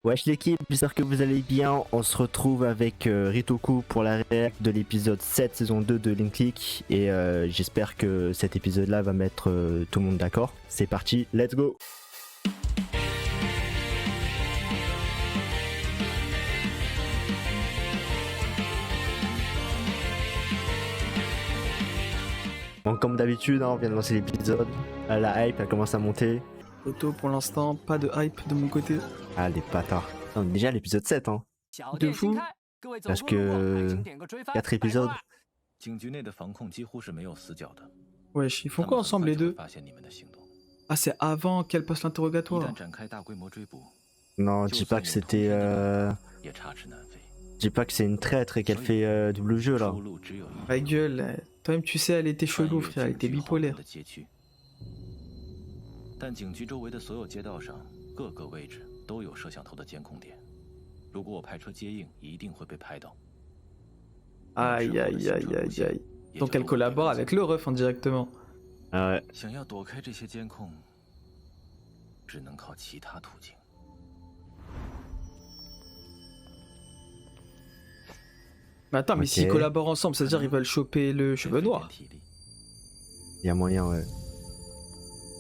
Wesh l'équipe, j'espère que vous allez bien. On se retrouve avec Ritoku pour la réaction de l'épisode 7 saison 2 de Link League. Et j'espère que cet épisode là va mettre tout le monde d'accord. C'est parti, let's go. Bon, comme d'habitude, on vient de lancer l'épisode. La hype elle commence à monter. Auto pour l'instant, pas de hype de mon côté. Ah les bâtards. On est déjà à l'épisode 7 hein. De fou. Parce que 4 épisodes. Wesh, ils font quoi ensemble les deux? Ah, c'est avant qu'elle passe l'interrogatoire. Non, dis pas que c'était... Dis pas que c'est une traître et qu'elle fait double jeu là. Ma gueule, toi-même tu sais, elle était chelou frère, elle était bipolaire. 但警局周围的所有街道上，各个位置都有摄像头的监控点。如果我派车接应，一定会被拍到。 Aïe aïe aïe aïe aïe. Donc elle collabore avec le ref indirectement. Ah ouais. 想要躲开这些监控，只能靠其他途径。 Mais attends, mais s'ils collaborent ensemble, ça veut dire qu'ils veulent choper le cheveu noir. Il y a moyen, ouais.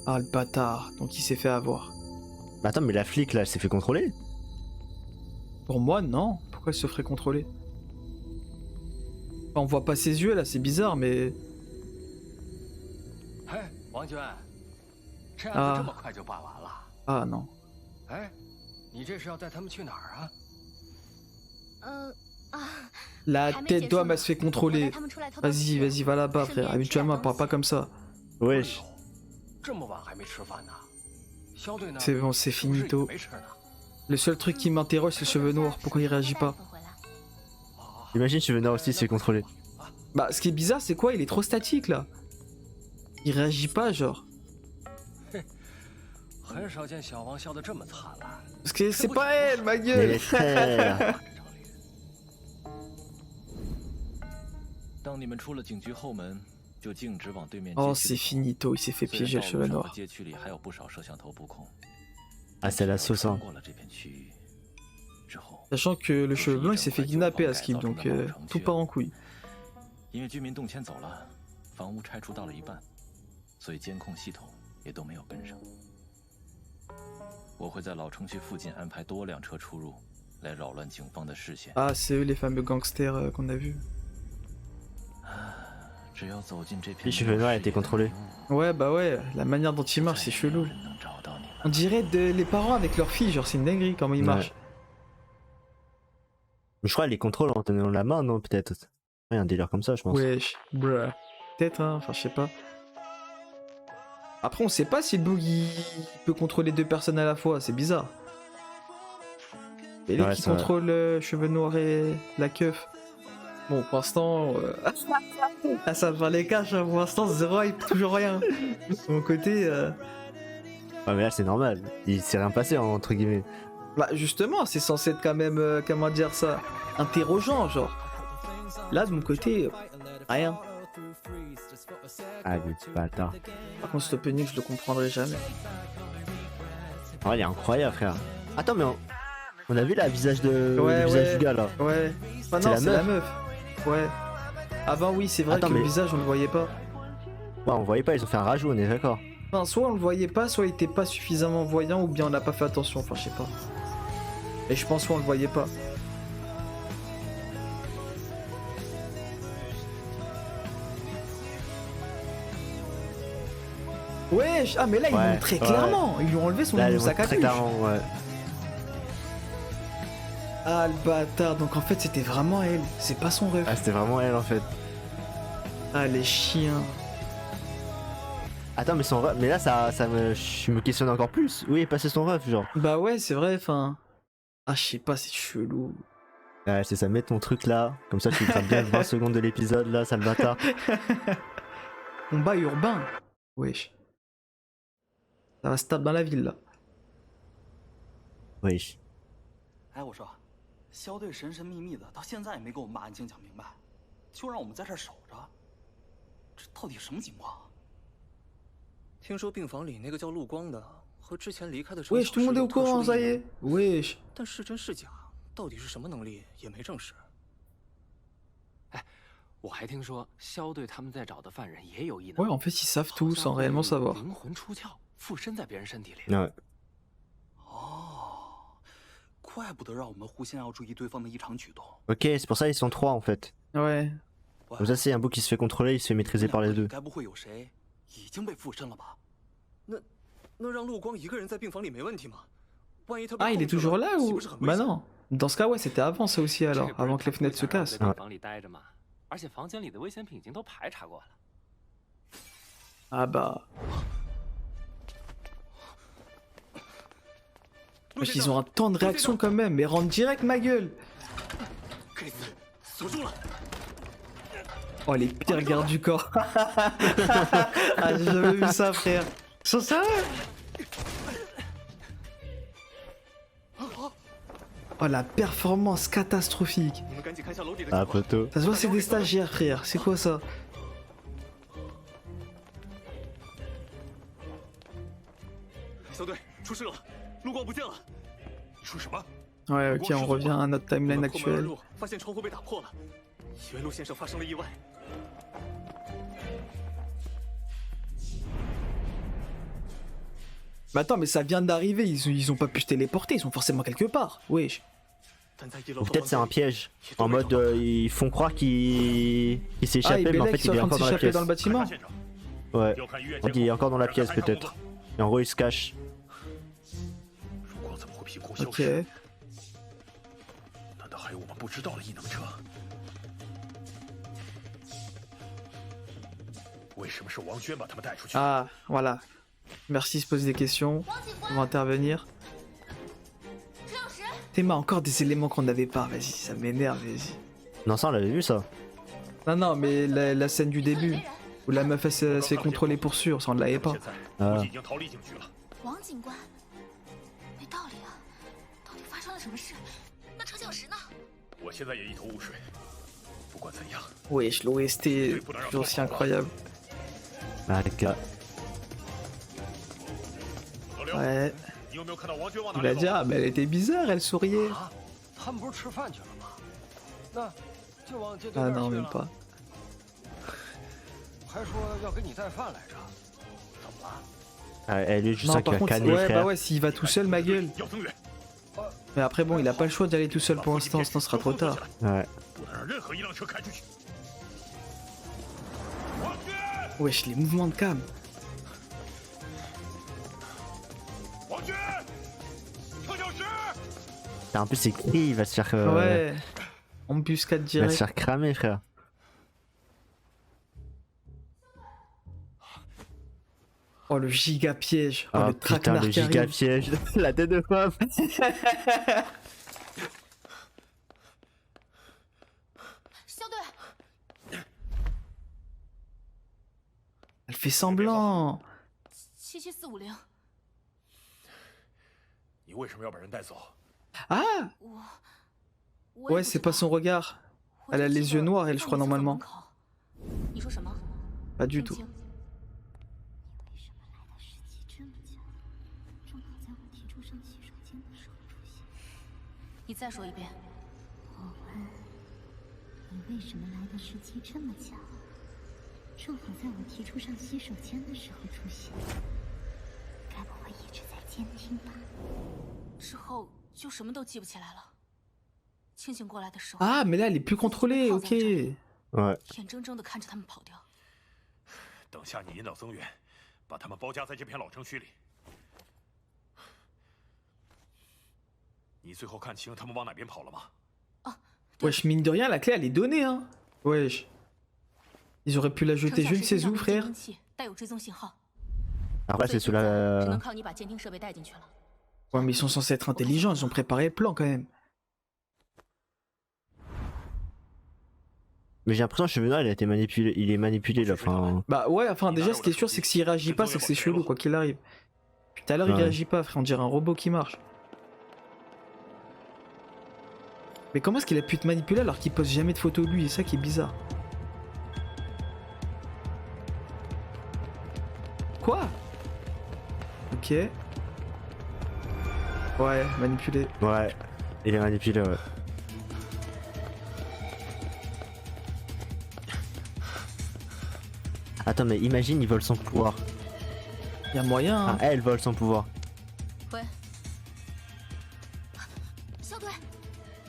Ah le bâtard, donc il s'est fait avoir. Mais attends, mais la flic là, elle s'est fait contrôler? Pour moi, non. Pourquoi elle se ferait contrôler? Enfin, on voit pas ses yeux là, c'est bizarre, mais... Ah. Ah non. La tête d'homme, elle se fait contrôler. Vas-y, vas-y, va là-bas, frère. Habituellement, elle parle pas comme ça. Wesh. C'est bon, c'est finito. Le seul truc qui m'interroge, c'est le cheveu noir. Pourquoi il réagit pas? Imagine cheveux noirs aussi se fait contrôler. Bah, ce qui est bizarre, c'est quoi? Il est trop statique là. Il réagit pas, genre. Parce que c'est pas elle, ma gueule. Oh, c'est finito, il s'est fait piéger le cheveu noir. Ah, c'est la sauce, hein. Sachant que le cheveu blanc, il s'est fait kidnapper à Skip, donc tout part en couille. Ah, c'est eux les fameux gangsters qu'on a vus. Les cheveux noirs étaient contrôlés. Ouais, bah ouais, la manière dont ils marchent, c'est chelou. On dirait les parents avec leurs filles, genre c'est une dinguerie comment ils marchent. Mais je crois qu'ils les contrôlent en tenant la main, non, peut-être. Ouais, un délire comme ça, je pense. Wesh, bruh. Peut-être, hein, enfin je sais pas. Après, on sait pas si le bug il peut contrôler deux personnes à la fois, c'est bizarre. Et lui qui contrôle le cheveu noir et la keuf. Bon, pour l'instant, ah, ça va les caches, hein. Pour l'instant, zéro hype, toujours rien. De mon côté. Ouais, mais là, c'est normal. Il s'est rien passé, entre guillemets. Bah, justement, c'est censé être quand même, comment dire ça, interrogeant, genre. Là, de mon côté, rien. Ah, le bâtard. Par contre, ce opening, je le comprendrai jamais. Oh, il est incroyable, frère. Attends, mais on a vu la visage de ouais, le visage du gars là. Ouais. Ah non, c'est la meuf. Ouais. Avant, oui, c'est vrai. Attends, que le visage, on le voyait pas. Ouais, on voyait pas, ils ont fait un rajout, on est d'accord. Enfin, soit on le voyait pas, soit il était pas suffisamment voyant, ou bien on n'a pas fait attention, enfin, je sais pas. Et je pense qu'on le voyait pas. Ouais, ah mais là ils l'ont très clairement, ils lui ont enlevé son sac à très clairement, ouais. Ah le bâtard, donc en fait c'était vraiment elle, c'est pas son rêve. Ah c'était vraiment elle en fait. Ah les chiens. Attends mais son ref, mais là je me questionne encore plus, où est passé son ref genre? Bah ouais c'est vrai, enfin... Ah je sais pas, c'est chelou. Ouais c'est ça, mets ton truc là, comme ça tu graves bien 20 secondes de l'épisode là, sale bâtard. Combat urbain. Wesh. Ça va se taper dans la ville là. Wesh. 哎，我说，肖队神神秘秘的，到现在也没给我们把案情讲明白，就让我们在这儿守着，这到底什么情况？听说病房里那个叫陆光的和之前离开的时候 Wesh, tout le monde est au courant, ça y est. Wesh. 但是真是假，到底是什么能力也没证实。哎，我还听说肖队他们在找的犯人也有异 Ouais, 能， en fait, ils savent tout sans réellement savoir. 灵魂出窍，附身在别人身体里。 Ouais. 哦，怪不得让我们互相要注意对方的异常举动。 Ok, c'est pour ça ils sont trois en fait. Ouais. Comme ça, c'est un bout qui se fait contrôler, il se fait maîtriser par les deux. 该不会有谁已经被附身了吧？那让陆光一个人在病房里没问题吗？万一他被 Ah, il est 控制了 toujours là 岂 ou 不是很危 Bah 险？ non. Dans ce cas, ouais, c'était avant ça aussi 这 alors, 不是 avant que les 他 fenêtres se 不想 cassent. 在病房里待着吗？而且房间里的危险品已经都排查过了。 Ah bah. 陆 Wesh, 先 ils 生 ont un temps de réaction quand même, mais rentre direct ma gueule. 克里斯，锁住了。 Oh, les pires gardes du corps. Ah, j'ai jamais vu ça, frère. Sans ça. Oh, la performance catastrophique. 你们赶紧看下楼底的 Ah, 情况。 poteau. Ça se voit, c'est des stagiaires, frère. C'est quoi ça? 小队出事了，陆光不见了。你说什么？ Ouais, ok, on revient à notre 我 timeline 们破门而 actuelle. 入，发现窗户被打破了，以为陆先生发生了意外。 Mais attends, mais ça vient d'arriver. Ils ont pas pu se téléporter. Ils sont forcément quelque part. Wesh. 但在一楼 Ou 的 peut-être c'est un 房间里 piège. En mode, ils font croire qu'il s'est Ah, échappé, mais en Belek, fait ils il sont est en train de encore dans la s'échapper pièce. dans le bâtiment. 现场， Ouais. 要看医院 On 监 dit il est 控， encore dans la 看 pièce 看太空 peut-être. 的。 Et en gros il se cache. 如果怎么会凭空消 Ok. 失？难道还有我们不知道的异能者？为什么是王轩把他们带出去？ Ah, voilà. Merci, se pose des questions. On va intervenir. Théma, encore des éléments qu'on n'avait pas. Vas-y, ça m'énerve, vas-y. Non, ça on l'avait vu ça. Non, non, mais la scène du début, où la meuf elle se fait contrôler pour sûr, ça on ne l'avait pas. 现在 啊 估计已经逃离警局了。 王警官，没道理啊！到底发生了什么事？那车小石呢？ 我现在也一头雾水。不管怎样， Wesh, l'OST, toujours aussi incroyable. Ah, les gars. 老刘， Ouais. 你有没有看到王娟往哪 Il 里 a 走？ dit, ah, mais elle était bizarre, elle souriait. 啊，他们不是吃饭去了吗？那就往街对 Ah 面 non, 去 même 了。 pas. 还说要给你带饭来着，怎么了？ Ah, elle est juste Non, ça qui par va contre, canner, ouais, frère. bah ouais, s'il va tout seul, ma gueule. 要增援， Mais après, bon, il a pas le choix d'y aller tout seul pour l'instant, sinon ce sera trop tard. Ouais. 不能让任何一辆车开出去。王娟， Wesh, les mouvements de cam. 王娟，车小石。 En plus c'est cri, il va se faire. Ouais. Embuscade Il va se direct. faire cramer, frère. Oh, le giga piège. Oh, Ah le putain, traquenard le qui giga arrive. piège. La tête de femme. Elle fait semblant. 77450，你为什么要把人带走？ Ah 我 Ouais, c'est pas son regard. Elle a les yeux noirs, elle, je crois, normalement. 你说什么？ Pas du tout. 你再说一遍。我问你为什么来的时机这么巧，正好在我提出上洗手间的时候出现，该不会一直在监听吧？之后就什么都记不起来了。清醒过来的时候， Ah, mais là, elle est plus contrôlée, ok. Ouais. 眼睁睁的看着他们跑掉。等下你引导增援，把他们包夹在这片老城区里。你最后看清他们往哪边跑了吗？ Wesh, mine de rien, la clé, elle est donnée, hein. Wesh. Ils auraient pu la 程 jeter 小 je 石 ne 身 sais 上 où, 的监 frère. 听器带有追踪信号， Après 所以 c'est sous 现在只 la. 能靠你把监听设备带进去了。 Ouais, mais ils sont censés être intelligents, ils ont préparé le plan quand même. Mais j'ai l'impression que Cheveux Noirs il a été manipulé. Il est manipulé là. Enfin. Bah ouais, enfin, déjà, ce qui est sûr, c'est que s'il réagit pas, c'est que c'est chelou, quoi qu'il arrive. Puis tout à l'heure, il Ouais. réagit pas, frère, on dirait un robot qui marche. Mais comment est-ce qu'il a pu te manipuler alors qu'il poste jamais de photos de lui? C'est ça qui est bizarre. Quoi? Ok. Ouais, manipulé. Ouais, il est manipulé, ouais. Attends, mais imagine, il vole son pouvoir. Y'a moyen, hein. Ah, elle vole son pouvoir.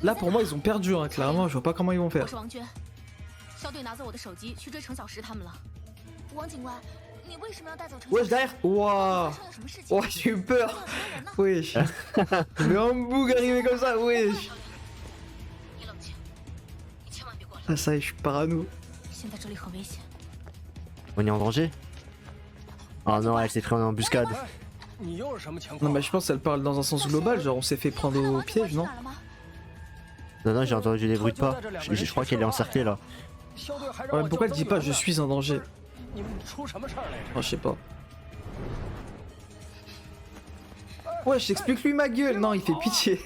Là, pour moi, ils ont perdu, hein, clairement. Je vois pas comment ils vont faire. 我是王娟，肖队拿走我的手机去追程小石他们了。王警官，你为什么要带走程小石？ Wesh, derrière. Waouh. 发生了什么事情？ Oh, j'ai eu peur. 所有人呢？ Wesh. Le hamboug arrivé comme ça, wesh. 你冷静，你千万别过来。 Ah, ça y est, je suis parano. 现在这里很危险。 On est en danger? Oh non, elle s'est pris en embuscade. 你又是什么情 Non, 况？ bah, je pense qu'elle parle dans un sens global. Genre, on s'est fait prendre au piège, non? Non, non, j'ai entendu des bruits de pas. Je crois qu'elle est encerclée là. 肖队还让 Ouais, 我 pourquoi 叫 elle dit 增 pas 援 je 呢 suis en danger? 你们出什么事儿来着？ Oh, je sais pas. Ouais, je t'explique lui ma gueule. Non, il fait pitié.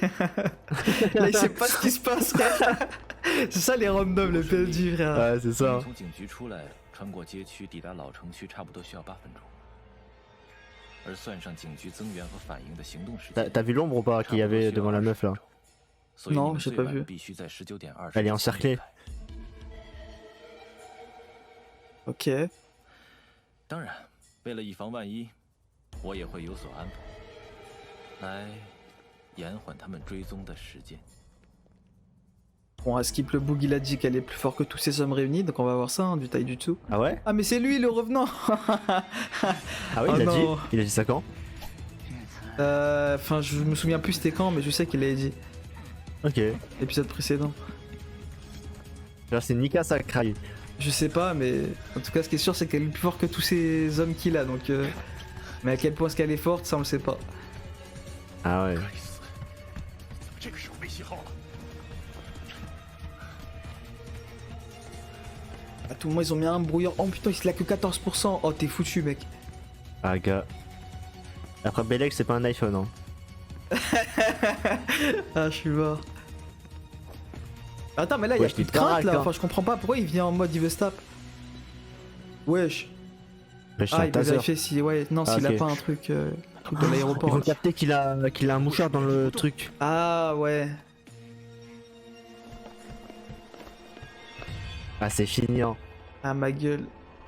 Là, il sait pas ce qui se passe, frère. C'est ça les randoms, le PNJ, frère. Ouais, c'est ça. 从警局出来，穿过街区抵达老城区，差不多需要8分钟。而算上警局增援和反应的行动时间， T'as vu l'ombre ou pas qu'il y avait devant la meuf là? 所以你 Non, 们 j'ai 最 pas 晚 vu. 必须在19点20。 Elle est encerclée. Ok. 当然，为了以防万一，我也会有所安排，来延缓他们追踪的时间。 Bon, à skip le boug, il a dit qu'elle est plus forte que tous ces hommes réunis, donc on va voir ça, hein, du taille du dessous. Ah ouais? Ah, mais c'est lui le revenant. Ah oui, Oh il l'a dit? non. Il a dit ça quand? Enfin, je me souviens plus c'était quand, mais je sais qu'il l'avait dit. Ok. L'épisode précédent. Là, c'est Nika Sakurai. Je sais pas, mais en tout cas, ce qui est sûr, c'est qu'elle est plus forte que tous ces hommes qu'il a, donc. Mais à quel point est-ce qu'elle est forte, ça on le sait pas. Ah ouais. 这个时候被信号了。 À tout moment, ils ont mis un brouillard. Oh putain, il a que 14%. Oh, t'es foutu, mec. Ah gars. Après Belek, c'est pas un iPhone, hein. Ah, je suis mort. Attends, mais là, il y a Wesh, plus de t'es crainte baraque, là. hein. Enfin, je comprends pas pourquoi il vient en mode il veut stop. Wesh. Mais je Ah, suis un il peut taser. vérifier si. Ouais, non, Ah, s'il ok. a pas un truc. Truc de Ils l'aéroport. vont capter qu'il a un mouchard dans le truc. Ah, ouais. Ah, c'est fini, hein. Ah, ma gueule.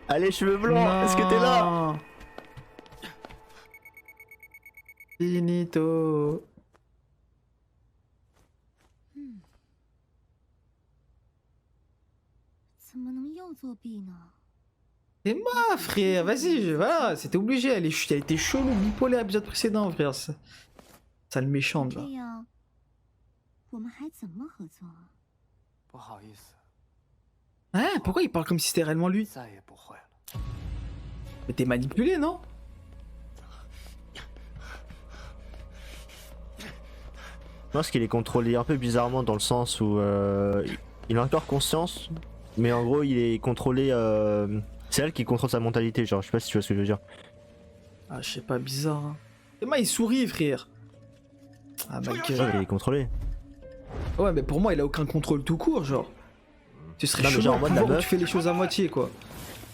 Allez, cheveux blancs, est-ce que t'es là? Non. Finito. C'est moi, frère. Vas-y, voilà, c'était obligé. Elle a été chelou, bipolaire l'épisode précédent, frère. Ça le méchant, là. 我们还怎么合作？ 不好意思， Hein, pourquoi il parle comme si c'était réellement lui? 再也不会了。 Mais t'es manipulé, non? Je pense qu'il est contrôlé un peu bizarrement dans le sens où il a encore conscience, mais en gros il est contrôlé. C'est elle qui contrôle sa mentalité, genre je sais pas si tu vois ce que je veux dire. Ah, je sais pas, bizarre. Hein. Et moi, il sourit, frère. Ah, ma Ouais, gueule. il est contrôlé. Ouais, mais pour moi, il a aucun contrôle tout court, genre. Tu serais Non, mais chelou genre, en en mode, pouvoir la où meuf- tu fais les choses à moitié, quoi.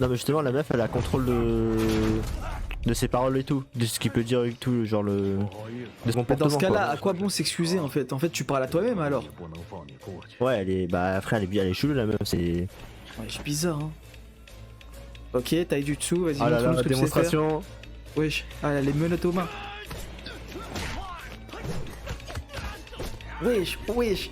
Non mais justement la meuf elle a contrôle de ses paroles et tout, de ce qu'il peut dire et tout, genre le de son Mais comportement. dans ce cas-là, quoi. à quoi bon s'excuser, en fait? En fait, tu parles à toi-même, alors. Ouais elle est bah après elle est chelou la meuf, c'est. Ouais, c'est bizarre, hein. Ok, taille du dessous, vas-y, Ah là montre-nous là, ce que tu sais faire. démonstration. Wesh, ah, elle a les menottes aux mains. Wesh, wesh.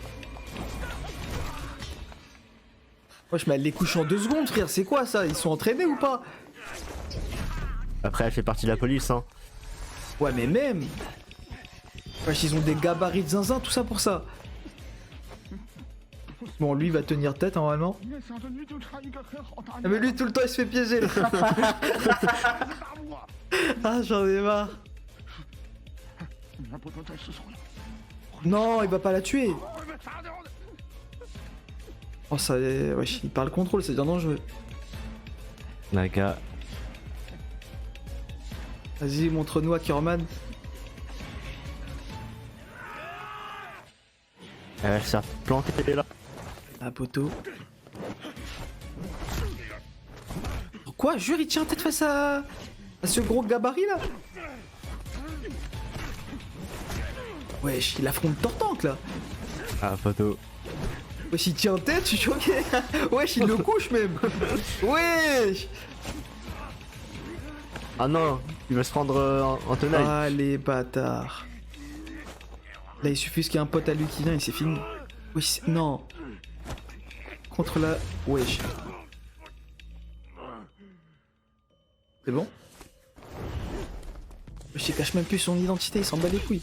Wesh, mais elle les couche en 2 secondes, frère, c'est quoi ça? Ils sont entraînés ou pas? Après elle fait partie de la police hein. Ouais, mais même. Wesh, ils ont des gabarits de zinzin, tout ça pour ça. Bon, lui il va tenir tête normalement. Ah, mais lui tout le temps il se fait piéger là. Ah, j'en ai marre. Non, il va pas la tuer. Oh, ça. Wesh, il parle contrôle, c'est bien dangereux. Naga. Vas-y, montre-nous Ackerman. Elle va se faire planter là. Ah, poteau. Quoi? Jure, il tient tête face à ce gros gabarit là? Wesh, il affronte Tortank là. Ah, photo. Wesh, il tient en tête, je suis choqué. Wesh, il le couche même. Wesh. Ah non, il va se prendre en tenaille. Ah les bâtards. Là, il suffit qu'il y ait un pote à lui qui vient et c'est fini. Wesh, non. Contre la... Wesh. C'est bon? Wesh, il cache même plus son identité, il s'en bat les couilles.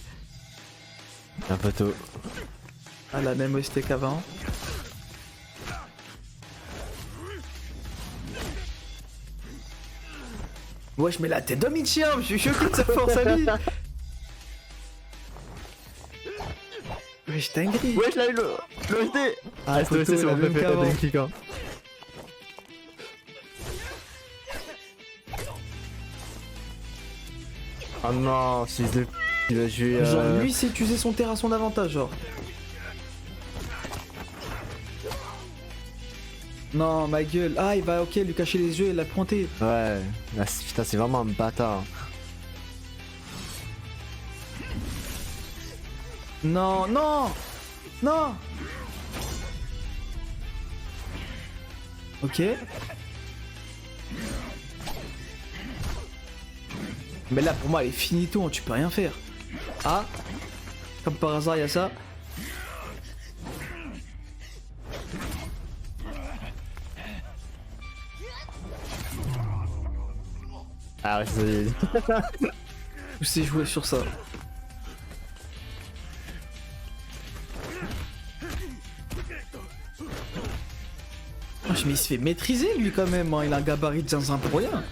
Un photo. Ah, la même OST qu'avant. Wesh, mais la tête d'homme il tient, je suis choqué de sa force à lui. Wesh, dinguerie. Wesh, là, le OST. Ah, photo, c'est la mon même préféré qu'avant. de Click, hein. Oh non, fils de... Il va jouer... Genre, lui, c'est utiliser son terre à son avantage, genre. Non, ma gueule. Ah, il va, ok, lui cacher les yeux et la pointer. Ouais, là, putain, c'est vraiment un bâtard. Non, non, non. Ok. Mais là, pour moi, elle est finito, hein, tu peux rien faire. Ah, comme par hasard, il y a ça. Ah ouais, c'est... Ou c'est joué sur ça. Ah, mais il se fait maîtriser lui quand même, hein. Il a un gabarit de zinzin pour rien.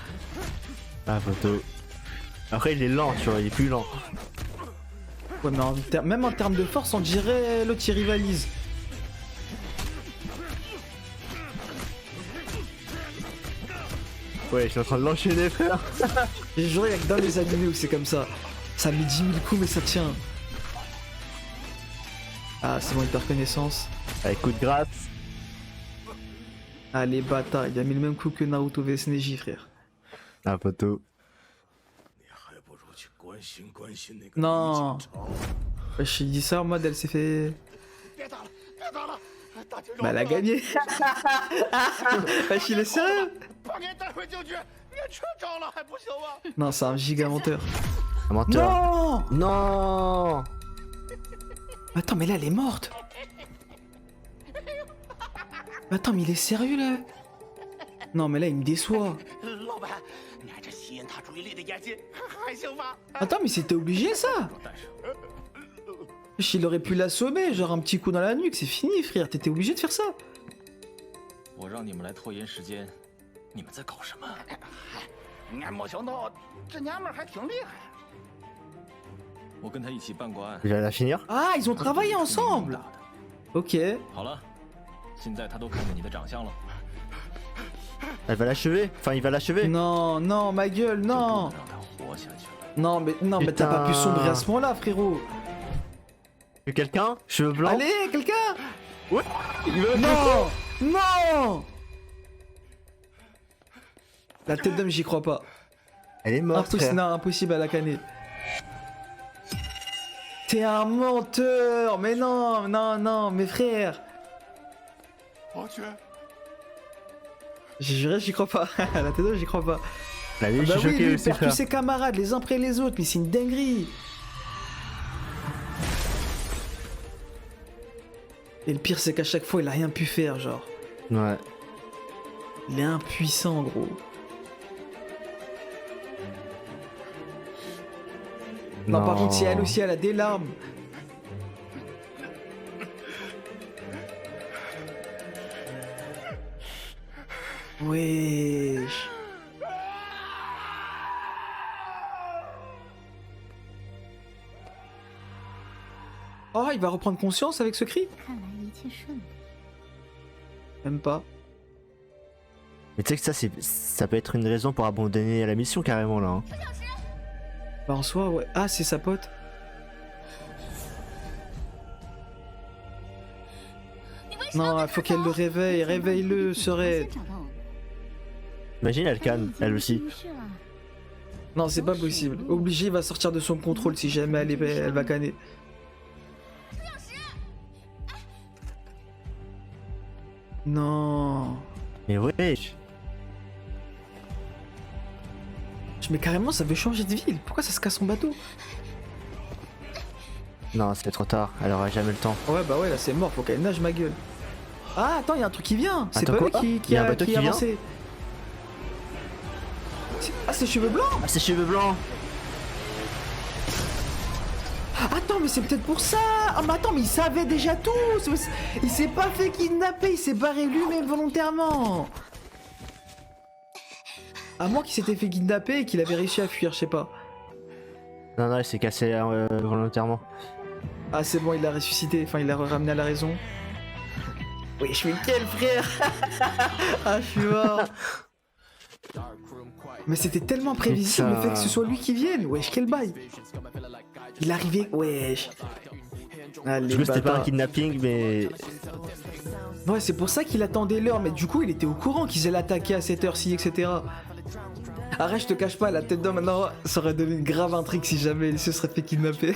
Ah, photo. Après, il est lent, tu vois, il est plus lent. Ouais, mais même en termes de force, on dirait l'autre il rivalise. Ouais, je suis en train de l'enchaîner, frère. J'ai juré, y'a que dans les animés où c'est comme ça. Ça met 10 000 coups, mais ça tient. Ah, c'est bon, il perd connaissance. Avec coup de grâce. Ah, les bâtards, il a mis le même coup que Naruto vs Neji, frère. Ah, photo. Non. Wesh, il dit ça en mode elle s'est fait. Bah, elle a gagné. Wesh, il est sérieux. Non, c'est un giga menteur. Un menteur. Non. Non. Attends, mais là, elle est morte. Attends, mais il est sérieux là? Non, mais là, il me déçoit. Attends, mais c'était obligé ça? Il aurait pu l'assommer, genre un petit coup dans la nuque, c'est fini, frère. T'étais obligé de faire ça. 我让你们来拖延时间，你们在搞什么？俺没想到这娘们儿还挺厉害。我跟他一起办过案。 Il va la finir. Ah, ils ont travaillé ensemble. Ok. 好了，现在他都看见你的长相了， Elle va l'achever. Enfin, il va l'achever. Non, non, ma gueule, 就不 non. 能让他活下去了。 Non, mais t'as pas pu Putain. sombrer à ce moment-là, frérot. Quelqu'un? Cheveux blancs? Allez, quelqu'un. Ouais. Il veut... Non, non. La tête d'homme, j'y crois pas. Elle est morte, Impossible, frère. non, impossible à la canner. T'es un menteur. Mais non, non, non, mes frères. J'ai juré, j'y crois pas. La tête d'homme, j'y crois pas. Bah oui, je Bah suis oui, choqué lui, il aussi, perd tous frère. ses camarades les uns après les autres, mais c'est une dinguerie. Et le pire, c'est qu'à chaque fois, il a rien pu faire, genre. Ouais. Il est impuissant, gros. Non, par contre, si elle aussi, elle a des larmes. Wesh. Oh, il va reprendre conscience avec ce cri? 看来一切顺利。 Même pas. Mais tu sais que ça, ça peut être une raison pour abandonner la mission carrément là. Hein. Bah en soi, ouais. Ah, c'est sa pote. Non, il faut qu'elle le réveille. Réveille-le, serait. 找到我们 Imagine, elle canne, elle aussi. 没事了。 Non, c'est pas possible. Obligé, il va sortir de son contrôle si jamais elle va canner. Non. Mais ouais. Mais carrément, ça veut changer de ville. Pourquoi ça se casse son bateau? Non, c'est trop tard. Elle aura jamais le temps. Ouais, bah ouais, là c'est mort. Faut qu'elle nage, ma gueule. Ah, attends, il y a un truc qui vient. C'est Attends, pas lui quoi qui Y a un a bateau qui avancé. Ah, c'est cheveux blancs. Ah, ses cheveux blancs. Attends, mais c'est peut-être pour ça. Ah, mais attends, mais il savait déjà tout. Il s'est pas fait kidnapper. Il s'est barré lui-même volontairement. À moins qu'il s'était fait kidnapper et qu'il avait réussi à fuir, je sais pas. Non, non, il s'est cassé volontairement. Ah, c'est bon, il l'a ressuscité. Enfin, il l'a ramené à la raison. Oui, je suis quel frère. Ah, je suis mort. Mais c'était tellement prévisible le fait que ce soit lui qui vienne. Wesh, quel bail. Il arrivait. Wesh. Allez, Du coup, c'était pas un bâtard. kidnapping, mais. Ouais, c'est pour ça qu'il attendait l'heure. Mais du coup, il était au courant qu'ils allaient attaquer à cette heure-ci, etc. Arrête, je te cache pas, la tête d'homme maintenant, ça aurait donné une grave intrigue si jamais il se serait fait kidnapper.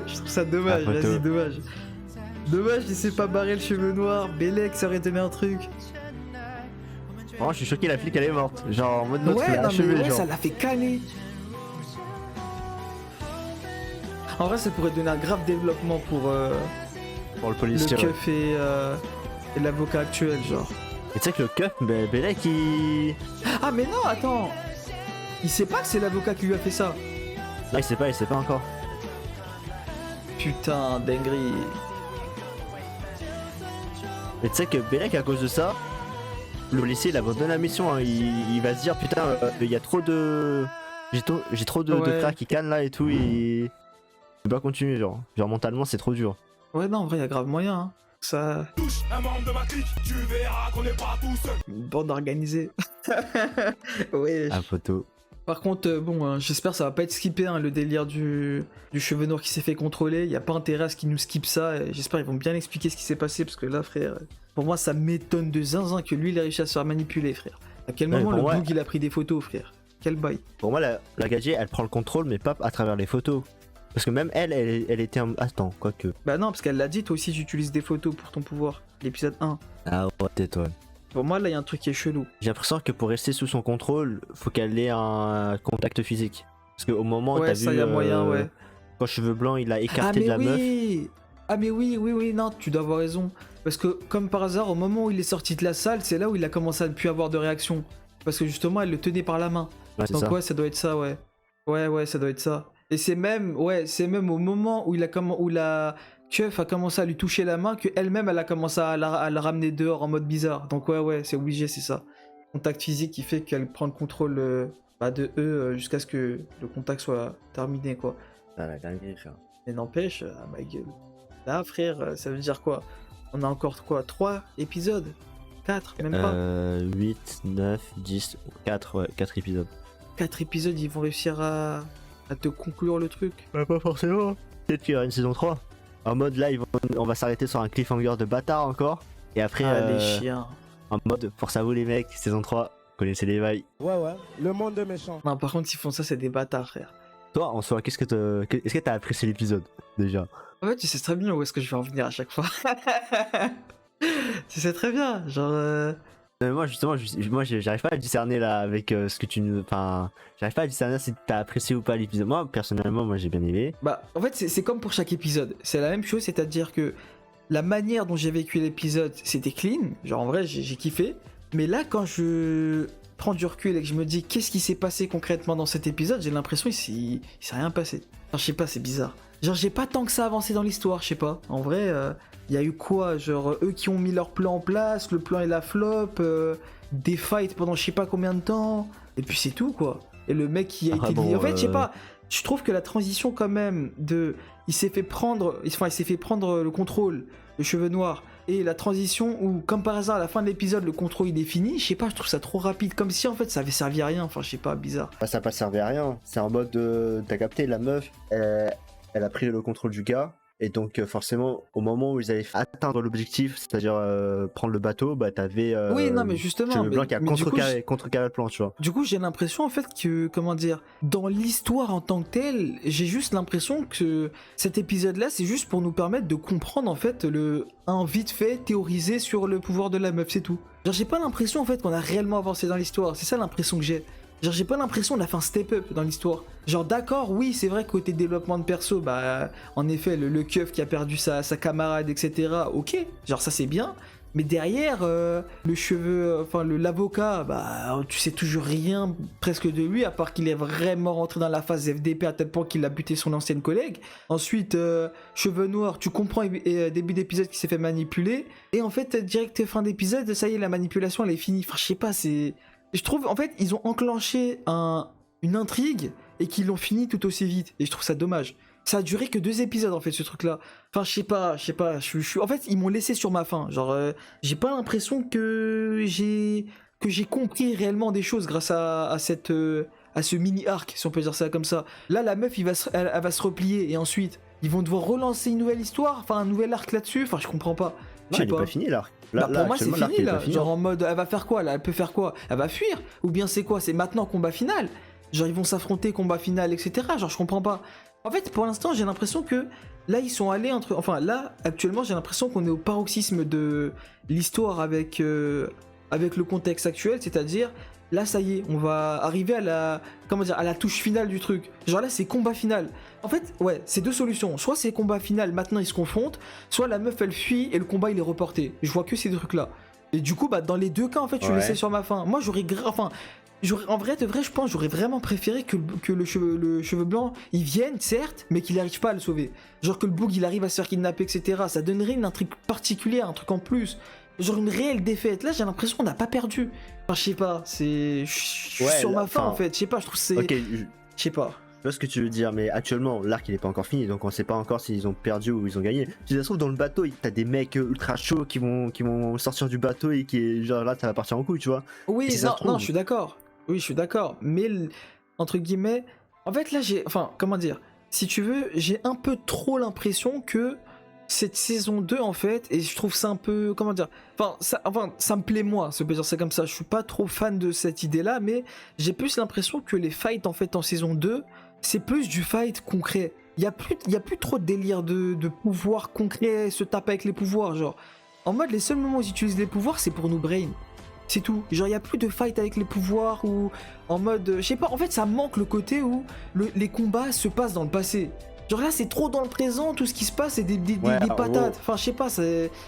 Je trouve ça dommage, Ah, vas-y, dommage. Dommage, il s'est pas barré le cheveu noir. Bellec, ça aurait donné un truc. Vraiment, je suis choqué, la flic elle est morte. Genre en mode Ouais, non, mais achevé, ouais, genre. ça l'a fait caler. En vrai, ça pourrait donner un grave développement pour Pour le le policier. Ouais. keuf et l'avocat actuel, genre. Et tu sais que le keuf, Bellec il. Ah, mais non, attends. Il sait pas que c'est l'avocat qui lui a fait ça. Non, il sait pas encore. Putain, dinguerie. Et tu sais que Bellec, à cause de ça, le policier il abandonne la mission. Hein. Il va se dire putain, il y a trop de. J'ai trop de Ouais. frères qui cannent là et tout. Je peux pas continuer, genre. Genre mentalement, c'est trop dur. Ouais, non, en vrai, y a grave moyen, hein. Ça. Un membre de ma clique, tu verras qu'on n'est pas tout seul. Une bande organisée. Ouais. Ah, photo. Par contre, bon, j'espère que ça va pas être skippé, hein, le délire du cheveu noir qui s'est fait contrôler. Y a pas intérêt à ce qu'ils nous skippent ça. Et j'espère qu'ils vont bien expliquer ce qui s'est passé parce que là, frère, pour moi, ça m'étonne de zinzin que lui, il a réussi à se faire manipuler, frère. À quel Ouais, moment pour le moi- bug il a pris des photos, frère? Quel bail. Pour moi, la gadget, elle prend le contrôle, mais pas à travers les photos. Parce que même elle était en. Attends, quoique. Bah non, parce qu'elle l'a dit, toi aussi, j'utilise des photos pour ton pouvoir. L'épisode 1. Ah, ouais, peut-être, ouais. Pour moi, là, y a un truc qui est chelou. J'ai l'impression que pour rester sous son contrôle, faut qu'elle ait un contact physique. Parce qu'au moment où Ouais, t'as ça vu. y a moyen, ouais. Quand cheveux blancs, il a Ah, écarté mais de la meuf. oui! Ah, mais oui, non, tu dois avoir raison. Parce que, comme par hasard, au moment où il est sorti de la salle, c'est là où il a commencé à ne plus avoir de réaction. Parce que justement, elle le tenait par la main. Ouais, c'est Donc ça. ouais, ça doit être ça, ouais. Ouais, ça doit être ça. Et c'est même au moment où où la keuf a commencé à lui toucher la main que elle-même elle a commencé à la ramener dehors en mode bizarre. Donc ouais, c'est obligé, c'est ça. Contact physique qui fait qu'elle prend le contrôle de eux jusqu'à ce que le contact soit terminé, quoi. Ah, la dinguerie, frère. Mais n'empêche, ah ma gueule. Là, frère, ça veut dire quoi? On a encore quoi? 3 épisodes? 4, même pas? 8, 9, 10, 4, ouais, 4 épisodes. 4 épisodes, ils vont réussir à te conclure le truc. Bah, pas forcément. Peut-être qu'il y aura une saison 3. En mode là, on va s'arrêter sur un cliffhanger de bâtard encore. Et après, Ah, les chiens. en mode force à vous les mecs, saison 3, connaissez les bails. Ouais, le monde est méchant. Non, par contre, s'ils font ça, c'est des bâtards, frère. Toi, en soi, est-ce que t'as apprécié l'épisode déjà? En fait, tu sais très bien où est-ce que je vais en venir à chaque fois. Tu sais très bien, genre. Moi, justement, j'arrive pas à discerner là avec ce que tu nous. Enfin, j'arrive pas à discerner si t'as apprécié ou pas l'épisode. Moi, personnellement, j'ai bien aimé. Bah, en fait, c'est comme pour chaque épisode. C'est la même chose, c'est-à-dire que la manière dont j'ai vécu l'épisode, c'était clean. Genre, en vrai, j'ai kiffé. Mais là, quand je prends du recul et que je me dis qu'est-ce qui s'est passé concrètement dans cet épisode, j'ai l'impression qu'il s'est rien passé. Enfin, je sais pas, c'est bizarre. Genre, j'ai pas tant que ça avancé dans l'histoire, je sais pas. En vrai, y a eu quoi? Genre, eux qui ont mis leur plan en place, le plan et la flop, des fights pendant je sais pas combien de temps, et puis c'est tout, quoi. Et le mec qui a été bon, lié. En fait, je sais pas, je trouve que la transition, quand même, il s'est fait prendre le contrôle, le cheveu noir, et la transition où, comme par hasard, à la fin de l'épisode, le contrôle il est fini, je sais pas, je trouve ça trop rapide, comme si en fait ça avait servi à rien, enfin, je sais pas, bizarre. Bah, ça n'a pas servi à rien. C'est en mode t'as capté, la meuf, elle a pris le contrôle du gars. et donc forcément au moment où ils allaient atteindre l'objectif, c'est-à-dire prendre le bateau, bah t'avais Oui, non, mais justement, Cheveux Blanc qui a mais du coup, contrecarré le plan, tu vois. Du coup, j'ai l'impression en fait que, comment dire, dans l'histoire en tant que telle, j'ai juste l'impression que cet épisode-là, c'est juste pour nous permettre de comprendre en fait un vite fait théorisé sur le pouvoir de la meuf, c'est tout. Genre, j'ai pas l'impression en fait qu'on a réellement avancé dans l'histoire, c'est ça l'impression que j'ai. Genre, j'ai pas l'impression qu'on a fait un step-up dans l'histoire. Genre, d'accord, oui, c'est vrai, côté développement de perso, bah, en effet, le keuf qui a perdu sa camarade, etc., ok, genre, ça c'est bien. Mais derrière, l'avocat, bah, tu sais toujours rien presque de lui, à part qu'il est vraiment rentré dans la phase FDP à tel point qu'il a buté son ancienne collègue. Ensuite, Cheveux Noirs, tu comprends, début d'épisode qu'il s'est fait manipuler. Et en fait, direct fin d'épisode, ça y est, la manipulation, elle est finie. Enfin, je sais pas, c'est... Je trouve, en fait, ils ont enclenché une intrigue et qu'ils l'ont fini tout aussi vite. Et je trouve ça dommage. Ça a duré que 2 épisodes, en fait, ce truc-là. Enfin, je sais pas. En fait, ils m'ont laissé sur ma faim. Genre, j'ai pas l'impression que j'ai compris réellement des choses grâce à ce mini-arc, si on peut dire ça comme ça. Là, la meuf, elle va se replier et ensuite, ils vont devoir relancer une nouvelle histoire, enfin, un nouvel arc là-dessus. Enfin, je comprends pas. Non, il est pas fini, l'arc. Bah, pour moi c'est fini là, fini. genre en mode elle va faire quoi là, elle peut faire quoi, elle va fuir, ou bien c'est quoi, c'est maintenant combat final, genre ils vont s'affronter combat final etc, genre je comprends pas. En fait pour l'instant j'ai l'impression que là ils sont allés là actuellement j'ai l'impression qu'on est au paroxysme de l'histoire avec le contexte actuel, c'est-à-dire là ça y est, on va arriver à la touche finale du truc. Genre là c'est combat final. En fait, ouais, c'est 2 solutions. Soit c'est combat final, maintenant ils se confrontent, soit la meuf elle fuit et le combat il est reporté. Je vois que ces trucs là. Et du coup, bah dans les 2 cas en fait, je suis laissé sur ma faim. Moi en vrai de vrai, je pense j'aurais vraiment préféré que le cheveu blanc il vienne certes, mais qu'il n'arrive pas à le sauver. Genre que le boug il arrive à se faire kidnapper etc. Ça donnerait une intrigue particulière, un truc en plus. Genre une réelle défaite. Là j'ai l'impression qu'on n'a pas perdu. Enfin je sais pas, je suis sur ma faim en fait. Je sais pas, je trouve c'est... Ok, je sais pas. Je vois ce que tu veux dire, mais actuellement l'arc il est pas encore fini, donc on sait pas encore s'ils ont perdu ou ils ont gagné. Si ça se trouve dans le bateau, t'as des mecs ultra chauds qui vont sortir du bateau et qui genre là ça va partir en couille, tu vois. Oui, non, je suis d'accord. Oui, je suis d'accord, mais entre guillemets, en fait là comment dire, si tu veux, j'ai un peu trop l'impression que cette saison 2 en fait, et je trouve ça un peu, comment dire, ça me plaît moi, ça peut dire ça comme ça, je suis pas trop fan de cette idée là, mais j'ai plus l'impression que les fights en fait en saison 2, c'est plus du fight concret. Il y a plus trop de délire de pouvoir concret, se taper avec les pouvoirs, genre. En mode, les seuls moments où ils utilisent les pouvoirs, c'est pour nous brain. C'est tout. Genre, il y a plus de fight avec les pouvoirs ou en mode, je sais pas, en fait, ça manque le côté où les combats se passent dans le passé. Genre là, c'est trop dans le présent, tout ce qui se passe, c'est des patates. Enfin, je sais pas,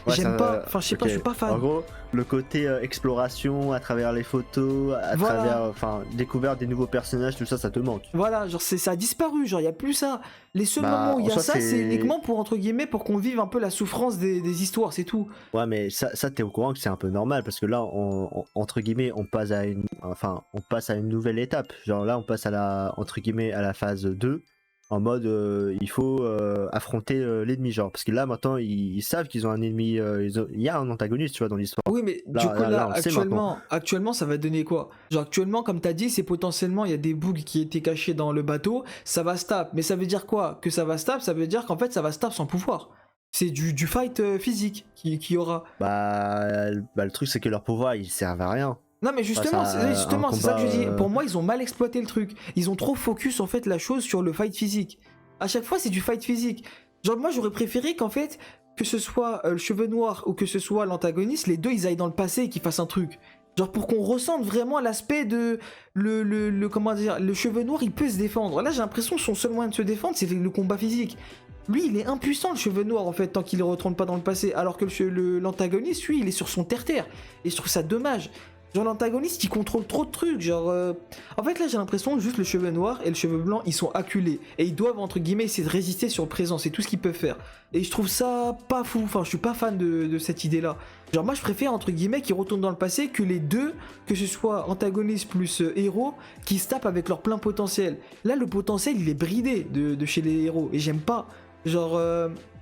j'aime pas. Enfin, je sais pas, je suis pas fan. En gros, le côté exploration à travers les photos, travers, découverte des nouveaux personnages, tout ça, ça te manque. Voilà, genre ça a disparu, genre il y a plus ça. Les seuls moments où il y a ça, c'est uniquement pour entre guillemets pour qu'on vive un peu la souffrance des histoires, c'est tout. Ouais, mais ça t'es au courant que c'est un peu normal parce que là, entre guillemets, on passe à une nouvelle étape. Genre là, on passe entre guillemets à la phase 2. En mode il faut affronter l'ennemi, genre parce que là maintenant ils savent qu'ils ont un ennemi, il y a un antagoniste, tu vois, dans l'histoire. Oui, mais du coup là actuellement ça va donner quoi? Genre actuellement, comme t'as dit, c'est potentiellement il y a des bugs qui étaient cachés dans le bateau, ça va stab, mais ça veut dire quoi? Que ça va stab, ça veut dire qu'en fait ça va stab sans pouvoir. C'est du fight physique qui aura. Bah le truc c'est que leur pouvoir ils servent à rien. Non mais justement, c'est ça que je dis. Pour moi, ils ont mal exploité le truc. Ils ont trop focus en fait la chose sur le fight physique. À chaque fois, c'est du fight physique. Genre moi, j'aurais préféré qu'en fait, que ce soit le cheveu noir ou que ce soit l'antagoniste, les deux ils aillent dans le passé et qu'ils fassent un truc. Genre pour qu'on ressente vraiment l'aspect de comment dire, le cheveu noir il peut se défendre. Là, j'ai l'impression que son seul moyen de se défendre, c'est le combat physique. Lui, il est impuissant, le cheveu noir, en fait, tant qu'il ne retourne pas dans le passé. Alors que l'antagoniste, lui, il est sur son terre-terre. Et je trouve ça dommage. Genre l'antagoniste il contrôle trop de trucs, genre en fait là j'ai l'impression que juste le cheveu noir et le cheveu blanc ils sont acculés et ils doivent entre guillemets essayer de résister sur le présent, c'est tout ce qu'ils peuvent faire. Et je trouve ça pas fou, enfin je suis pas fan de cette idée là. Genre moi je préfère entre guillemets qu'ils retournent dans le passé que les deux, que ce soit antagoniste plus héros, qui se tapent avec leur plein potentiel. Là le potentiel il est bridé de chez les héros et j'aime pas. Genre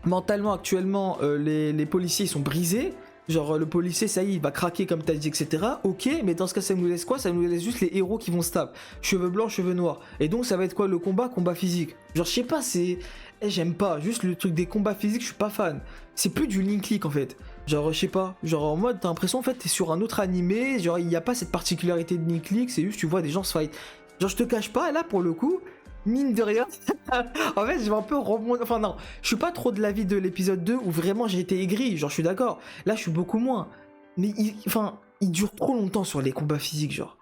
mentalement actuellement les policiers ils sont brisés. Genre le policier, ça y est, il va craquer comme t'as dit, etc. Ok, mais dans ce cas, ça nous laisse quoi? Ça nous laisse juste les héros qui vont se taper. Cheveux blancs, cheveux noirs. Et donc ça va être quoi le combat? Combat physique. Genre je sais pas, c'est... j'aime pas. Juste le truc des combats physiques, je suis pas fan. C'est plus du link click en fait. Genre je sais pas. Genre en mode, t'as l'impression en fait t'es sur un autre animé. Genre il n'y a pas cette particularité de link click. C'est juste tu vois des gens se fight. Genre je te cache pas, là pour le coup... Mine de rien, en fait, je vais un peu remonter. Enfin, non, je suis pas trop de l'avis de l'épisode 2 où vraiment j'ai été aigri. Genre, je suis d'accord. Là, je suis beaucoup moins. Mais il dure trop longtemps sur les combats physiques. Genre,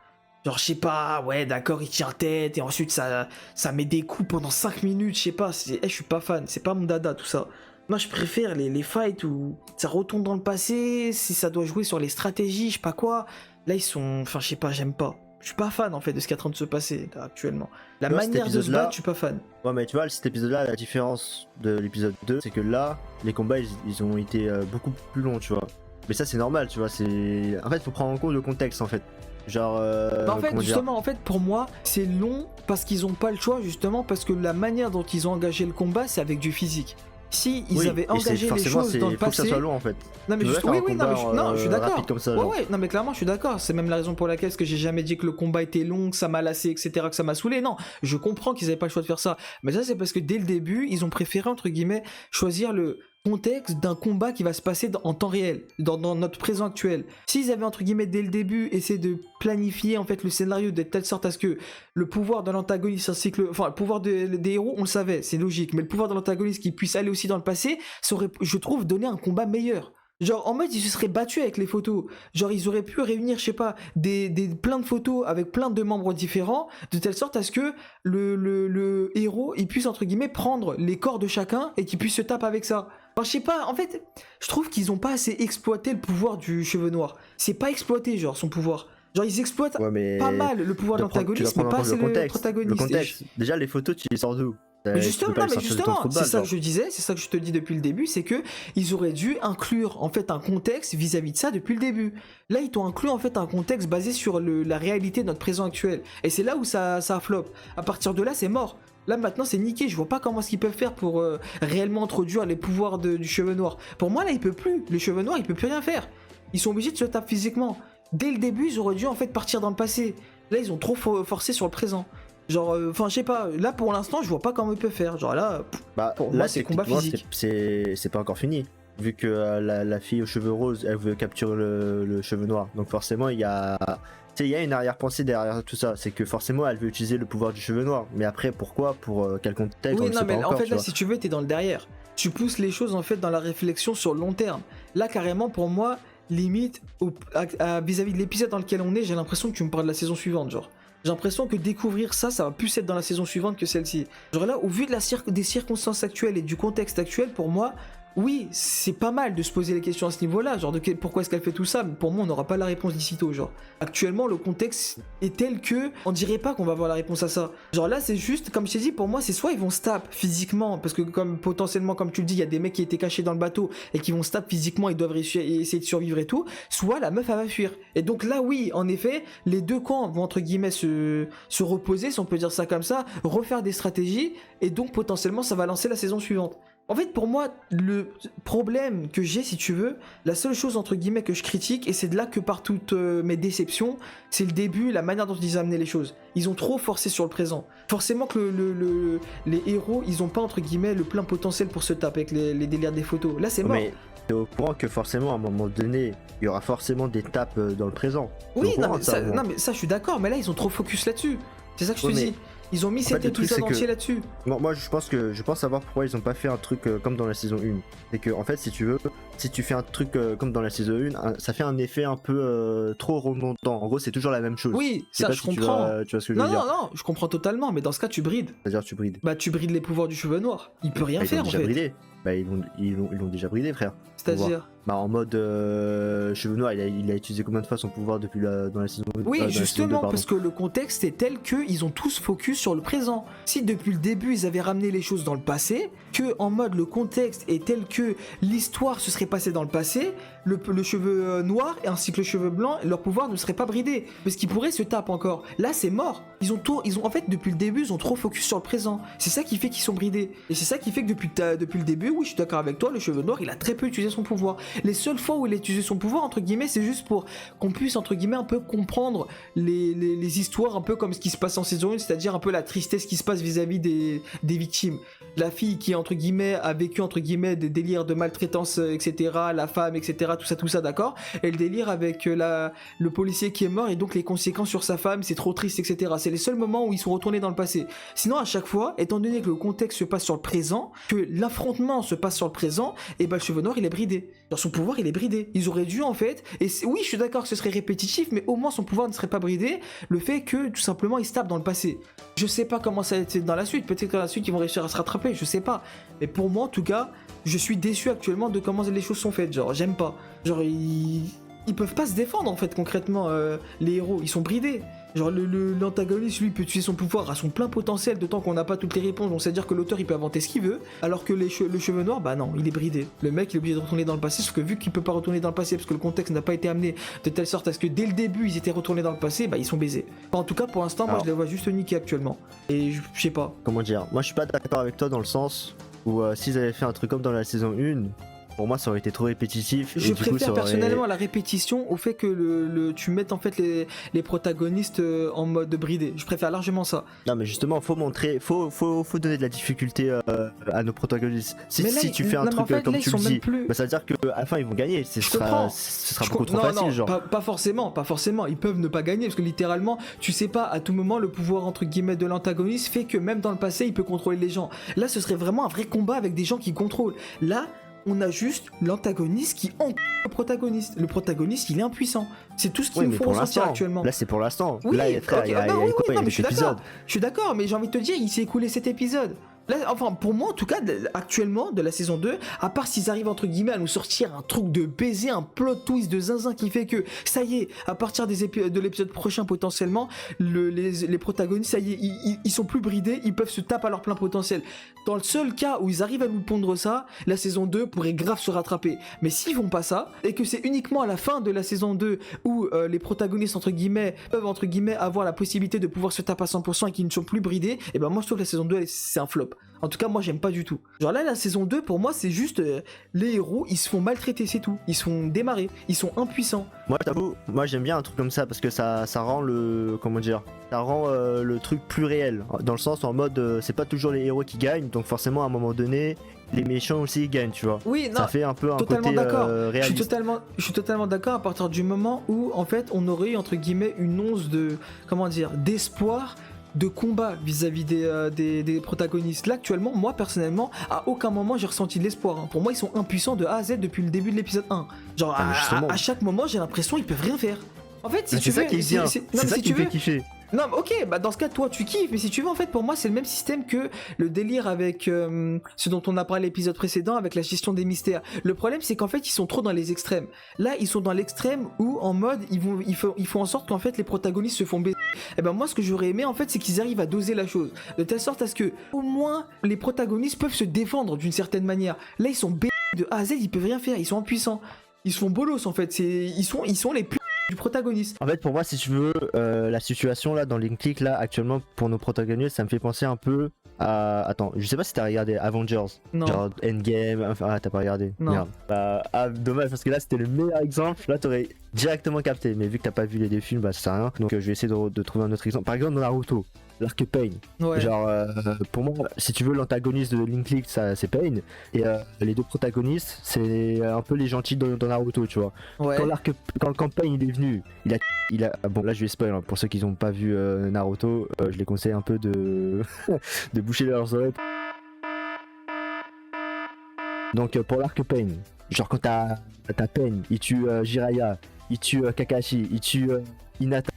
je sais pas, ouais, d'accord, il tire tête et ensuite ça met des coups pendant 5 minutes. Je sais pas, je suis pas fan. C'est pas mon dada tout ça. Moi, je préfère les fights où ça retourne dans le passé. Si ça doit jouer sur les stratégies, je sais pas quoi. Là, ils sont. Enfin, je sais pas, j'aime pas. Je suis pas fan en fait de ce qui est en train de se passer là, actuellement. La manière de se battre, je suis pas fan. Ouais, mais tu vois, cet épisode-là, la différence de l'épisode 2, c'est que là, les combats, ils ont été beaucoup plus longs, tu vois. Mais ça, c'est normal, tu vois. En fait, faut prendre en compte le contexte, en fait. Genre. En fait, justement, en fait, pour moi, c'est long parce qu'ils ont pas le choix, justement, parce que la manière dont ils ont engagé le combat, c'est avec du physique. Si ils avaient engagé les choses dans le passé, faut que ça soit long en fait. Non mais non, je suis d'accord. Ouais, non mais clairement je suis d'accord. C'est même la raison pour laquelle que j'ai jamais dit que le combat était long, que ça m'a lassé, etc., que ça m'a saoulé. Non, je comprends qu'ils avaient pas le choix de faire ça. Mais ça c'est parce que dès le début, ils ont préféré entre guillemets choisir le contexte d'un combat qui va se passer en temps réel, dans notre présent actuel. S'ils avaient entre guillemets dès le début essayé de planifier en fait le scénario de telle sorte à ce que le pouvoir de l'antagoniste ainsi que le pouvoir des héros, on le savait, c'est logique, mais le pouvoir de l'antagoniste qui puisse aller aussi dans le passé, ça aurait, je trouve, donné un combat meilleur. Genre en mode ils se seraient battus avec les photos. Genre ils auraient pu réunir, je sais pas, plein de photos avec plein de membres différents, de telle sorte à ce que le héros il puisse entre guillemets prendre les corps de chacun et qu'il puisse se taper avec ça. Enfin, je sais pas, en fait, je trouve qu'ils ont pas assez exploité le pouvoir du cheveu noir. C'est pas exploité, genre, son pouvoir. Genre, ils exploitent pas mal le pouvoir de l'antagoniste, mais pas assez le protagoniste. Le contexte. Déjà, les photos, tu les sors d'où? Mais justement, c'est ça que je disais, c'est ça que je te dis depuis le début, c'est que ils auraient dû inclure en fait un contexte vis-à-vis de ça depuis le début. Là, ils t'ont inclus en fait un contexte basé sur la réalité de notre présent actuel. Et c'est là où ça flop. À partir de là, c'est mort. Là maintenant c'est niqué, je vois pas comment ils peuvent faire pour réellement introduire les pouvoirs du cheveu noir. Pour moi là il peut plus, le cheveu noir il peut plus rien faire. Ils sont obligés de se taper physiquement. Dès le début ils auraient dû en fait partir dans le passé. Là ils ont trop forcé sur le présent. Genre, enfin je sais pas, là pour l'instant je vois pas comment ils peuvent faire. Genre là, pour moi c'est combat physique. C'est pas encore fini. Vu que la fille aux cheveux roses elle veut capturer le cheveu noir. Donc forcément il y a une arrière-pensée derrière tout ça, c'est que forcément elle veut utiliser le pouvoir du cheveu noir, mais après pourquoi, pour quel contexte, oui, non mais en fait là si tu veux t'es dans le derrière, tu pousses les choses en fait dans la réflexion sur le long terme. Là carrément pour moi, limite vis-à-vis de l'épisode dans lequel on est, j'ai l'impression que tu me parles de la saison suivante, genre. J'ai l'impression que découvrir ça va plus être dans la saison suivante que celle-ci. Genre là, au vu de des circonstances actuelles et du contexte actuel, pour moi, oui, c'est pas mal de se poser les questions à ce niveau-là, genre pourquoi est-ce qu'elle fait tout ça, mais pour moi on n'aura pas la réponse d'ici tôt, genre. Actuellement le contexte est tel que on dirait pas qu'on va avoir la réponse à ça. Genre là c'est juste, comme je t'ai dit, pour moi c'est soit ils vont se taper physiquement, parce que potentiellement comme tu le dis, il y a des mecs qui étaient cachés dans le bateau et qui vont se taper physiquement, ils doivent essayer de survivre et tout, soit la meuf elle va fuir. Et donc là oui, en effet, les deux camps vont entre guillemets se reposer, si on peut dire ça comme ça, refaire des stratégies, et donc potentiellement ça va lancer la saison suivante. En fait, pour moi, le problème que j'ai, si tu veux, la seule chose entre guillemets que je critique, et c'est de là que partent toutes mes déceptions, c'est le début, la manière dont ils ont amené les choses. Ils ont trop forcé sur le présent. Forcément que les héros, ils ont pas entre guillemets le plein potentiel pour se taper avec les délires des photos. Là, c'est mort. Mais t'es au courant que forcément, à un moment donné, il y aura forcément des tapes dans le présent. Oui, non mais ça, je suis d'accord, mais là, ils ont trop focus là-dessus. C'est ça que je te dis. Ils ont mis cet épisode entier là-dessus. Moi je pense savoir pourquoi ils ont pas fait un truc comme dans la saison 1. C'est que en fait si tu fais un truc comme dans la saison 1, ça fait un effet un peu trop redondant. En gros c'est toujours la même chose. Oui, ça je comprends. Tu vois ce que je veux dire. Non, je comprends totalement, mais dans ce cas tu brides. C'est-à-dire tu brides. Bah tu brides les pouvoirs du cheveu noir. Il peut rien faire en fait. Bridé. Bah ils l'ont déjà bridé frère. C'est-à-dire bah en mode cheveux noirs, il a utilisé combien de fois son pouvoir depuis dans la saison 2? Oui, justement, parce que le contexte est tel qu'ils ont tous focus sur le présent. Si depuis le début ils avaient ramené les choses dans le passé, que en mode le contexte est tel que l'histoire se serait passée dans le passé, le cheveu noir ainsi que le cheveu blanc, leur pouvoir ne serait pas bridé, parce qu'ils pourraient se taper encore. Là c'est mort. en fait, depuis le début, ils ont trop focus sur le présent. C'est ça qui fait qu'ils sont bridés. Et c'est ça qui fait que depuis le début, oui, je suis d'accord avec toi, le cheveu noir, il a très peu utilisé son pouvoir. Les seules fois où il a utilisé son pouvoir, entre guillemets, c'est juste pour qu'on puisse, entre guillemets, un peu comprendre les histoires, un peu comme ce qui se passe en saison 1, c'est-à-dire un peu la tristesse qui se passe vis-à-vis des victimes. La fille qui, entre guillemets, a vécu, entre guillemets, des délires de maltraitance, etc., la femme, etc., tout ça, d'accord. Et le délire avec le policier qui est mort et donc les conséquences sur sa femme, c'est trop triste, etc. C'est les seuls moments où ils sont retournés dans le passé. Sinon, à chaque fois, étant donné que le contexte se passe sur le présent, que l'affrontement se passe sur le présent, et ben le cheveu noir il est bridé. Genre son pouvoir il est bridé. Ils auraient dû en fait, et oui je suis d'accord que ce serait répétitif, mais au moins son pouvoir ne serait pas bridé, le fait que tout simplement il se tape dans le passé. Je sais pas comment ça va être dans la suite, peut-être que dans la suite ils vont réussir à se rattraper, je sais pas. Mais pour moi en tout cas, je suis déçu actuellement de comment les choses sont faites, genre j'aime pas. Genre ils peuvent pas se défendre en fait concrètement, les héros, ils sont bridés. Genre l'antagoniste lui peut utiliser son pouvoir à son plein potentiel, d'autant qu'on n'a pas toutes les réponses, donc c'est à dire que l'auteur il peut inventer ce qu'il veut, alors que le cheveu noir, bah non, il est bridé. Le mec il est obligé de retourner dans le passé, sauf que vu qu'il peut pas retourner dans le passé parce que le contexte n'a pas été amené de telle sorte à ce que dès le début ils étaient retournés dans le passé, bah ils sont baisés. Enfin, en tout cas pour l'instant, moi je les vois juste niqués actuellement. Et je sais pas. Comment dire, moi je suis pas d'accord avec toi dans le sens où s'ils avaient fait un truc comme dans la saison 1, pour moi ça aurait été trop répétitif. Je préfère personnellement aurait... la répétition au fait que tu mettes en fait les protagonistes en mode bridé. Je préfère largement ça. Non mais justement faut montrer, faut donner de la difficulté à nos protagonistes. Si tu fais un truc comme tu le dis, bah, ça veut dire qu'à la fin ils vont gagner. Ce sera beaucoup trop facile genre. Pas forcément. Ils peuvent ne pas gagner parce que littéralement tu sais pas à tout moment le pouvoir entre guillemets de l'antagoniste fait que même dans le passé il peut contrôler les gens. Là ce serait vraiment un vrai combat avec des gens qui contrôlent. Là on a juste l'antagoniste qui le protagoniste. Le protagoniste, il est impuissant. C'est tout ce qu'il nous faut ressentir actuellement. Là, c'est pour l'instant. Oui, là, il y a je suis d'accord, mais j'ai envie de te dire, il s'est écoulé 7 épisodes. Là, enfin, pour moi, en tout cas, actuellement, de la saison 2, à part s'ils arrivent, entre guillemets, à nous sortir un truc de baiser, un plot twist de zinzin qui fait que, ça y est, à partir de l'épisode prochain, potentiellement, les protagonistes, ça y est, ils sont plus bridés, ils peuvent se taper à leur plein potentiel. Dans le seul cas où ils arrivent à nous pondre ça, la saison 2 pourrait grave se rattraper. Mais s'ils font pas ça, et que c'est uniquement à la fin de la saison 2 où les protagonistes, entre guillemets, peuvent, entre guillemets, avoir la possibilité de pouvoir se taper à 100% et qu'ils ne sont plus bridés, et ben moi, je trouve que la saison 2, c'est un flop. En tout cas, moi, j'aime pas du tout. Genre là, la saison 2, pour moi, c'est juste les héros, ils se font maltraiter, c'est tout. Ils se font démarrer, ils sont impuissants. Moi, j'avoue, j'aime bien un truc comme ça parce que ça rend le truc plus réel. Dans le sens, en mode, c'est pas toujours les héros qui gagnent, donc forcément, à un moment donné, les méchants aussi ils gagnent, tu vois. Oui, non, ça fait un peu un totalement côté d'accord. réaliste. Je suis totalement d'accord à partir du moment où, en fait, on aurait eu, entre guillemets, une once de, d'espoir, de combat vis-à-vis des protagonistes. Là actuellement, moi personnellement, à aucun moment j'ai ressenti de l'espoir. Hein. Pour moi, ils sont impuissants de A à Z depuis le début de l'épisode 1. Genre à chaque moment, j'ai l'impression qu'ils peuvent rien faire. En fait, si tu veux, c'est ça qui me fait kiffer. Non, ok, bah dans ce cas, toi tu kiffes, mais si tu veux, en fait, pour moi, c'est le même système que le délire avec ce dont on a parlé l'épisode précédent, avec la gestion des mystères. Le problème, c'est qu'en fait, ils sont trop dans les extrêmes. Là, ils sont dans l'extrême où, en mode, ils font en sorte qu'en fait, les protagonistes se font baiser. Et ben moi, ce que j'aurais aimé, en fait, c'est qu'ils arrivent à doser la chose, de telle sorte à ce que, au moins, les protagonistes peuvent se défendre d'une certaine manière. Là, ils sont baisés de A à Z, ils peuvent rien faire, ils sont impuissants. Ils se font bolos, en fait. Ils sont les plus du protagoniste. En fait, pour moi, si tu veux, la situation là dans Link Click là actuellement pour nos protagonistes, ça me fait penser un peu à. Attends, je sais pas si t'as regardé Avengers, non. Genre Endgame. Enfin, t'as pas regardé. Non. Merde. Dommage parce que là c'était le meilleur exemple. Là, t'aurais directement capté, mais vu que t'as pas vu les deux films, bah ça sert à rien. Donc je vais essayer de trouver un autre exemple. Par exemple, dans Naruto. L'arc Pain. Ouais. Genre, pour moi, si tu veux, l'antagoniste de Link Click, c'est Pain. Et les deux protagonistes, c'est un peu les gentils dans Naruto, tu vois. Ouais. Quand Pain il est venu, il a. Bon, là je vais spoil, hein, pour ceux qui n'ont pas vu Naruto, je les conseille un peu de boucher leurs oreilles. Donc, pour l'arc Pain, genre quand t'as Pain, il tue Jiraiya, il tue Kakashi, il tue. Hinata.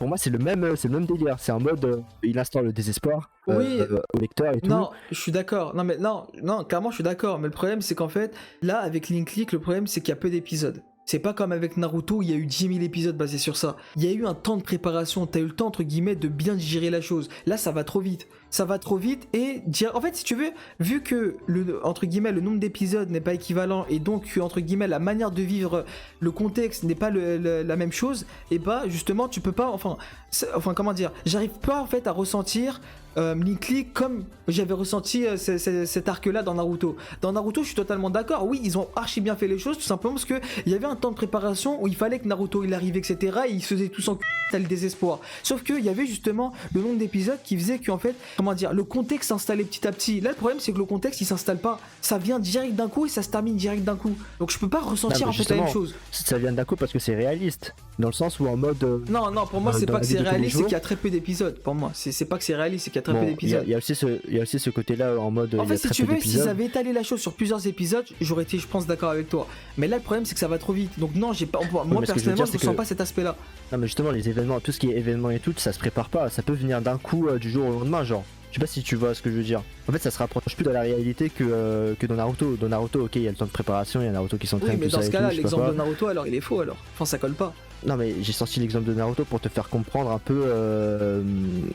Pour moi, c'est le même délire. C'est un mode, il instaure le désespoir oui. Au lecteur et tout. Non, je suis d'accord. Non, clairement, je suis d'accord. Mais le problème, c'est qu'en fait, là, avec Link Click, le problème, c'est qu'il y a peu d'épisodes. C'est pas comme avec Naruto où il y a eu 10 000 épisodes basés sur ça. Il y a eu un temps de préparation, t'as eu le temps entre guillemets de bien digérer la chose. Là ça va trop vite. Ça va trop vite et en fait si tu veux, vu que entre guillemets le nombre d'épisodes n'est pas équivalent et donc entre guillemets la manière de vivre, le contexte n'est pas la même chose, et bah justement tu peux pas, enfin comment dire, j'arrive pas en fait à ressentir Link League comme j'avais ressenti cet arc là dans Naruto. Dans Naruto je suis totalement d'accord, oui ils ont archi bien fait les choses tout simplement parce que il y avait un temps de préparation où il fallait que Naruto il arrive etc et ils se faisaient tous en t'as le désespoir. Sauf qu'il y avait justement le nombre d'épisodes qui faisait qu'en fait, comment dire, le contexte s'installait petit à petit. Là le problème c'est que le contexte il s'installe pas, ça vient direct d'un coup et ça se termine direct d'un coup. Donc je peux pas ressentir en fait la même chose. Ça vient d'un coup parce que c'est réaliste, dans le sens où en mode... Non pour moi c'est pas que c'est réaliste, c'est qu'il y a très peu d'épisodes. Pour moi c'est pas que c'est réaliste, c'est qu'il y a très peu d'épisodes. Il y a aussi ce côté là en mode... En fait si tu veux, si ça avait étalé la chose sur plusieurs épisodes, j'aurais été je pense d'accord avec toi. Mais là le problème c'est que ça va trop vite. Donc non j'ai pas, moi personnellement je ressens pas cet aspect là. Non mais justement les événements, tout ce qui est événements et tout, ça se prépare pas, ça peut venir d'un coup du jour au lendemain genre. Je sais pas si tu vois ce que je veux dire. En fait ça se rapproche plus de la réalité que dans Naruto. Dans Naruto ok il y a le temps de préparation, il y a Naruto qui s'entraîne. Oui mais dans ce cas là l'exemple de Naruto alors il est faux alors. Enfin ça colle pas. Non mais j'ai sorti l'exemple de Naruto pour te faire comprendre un peu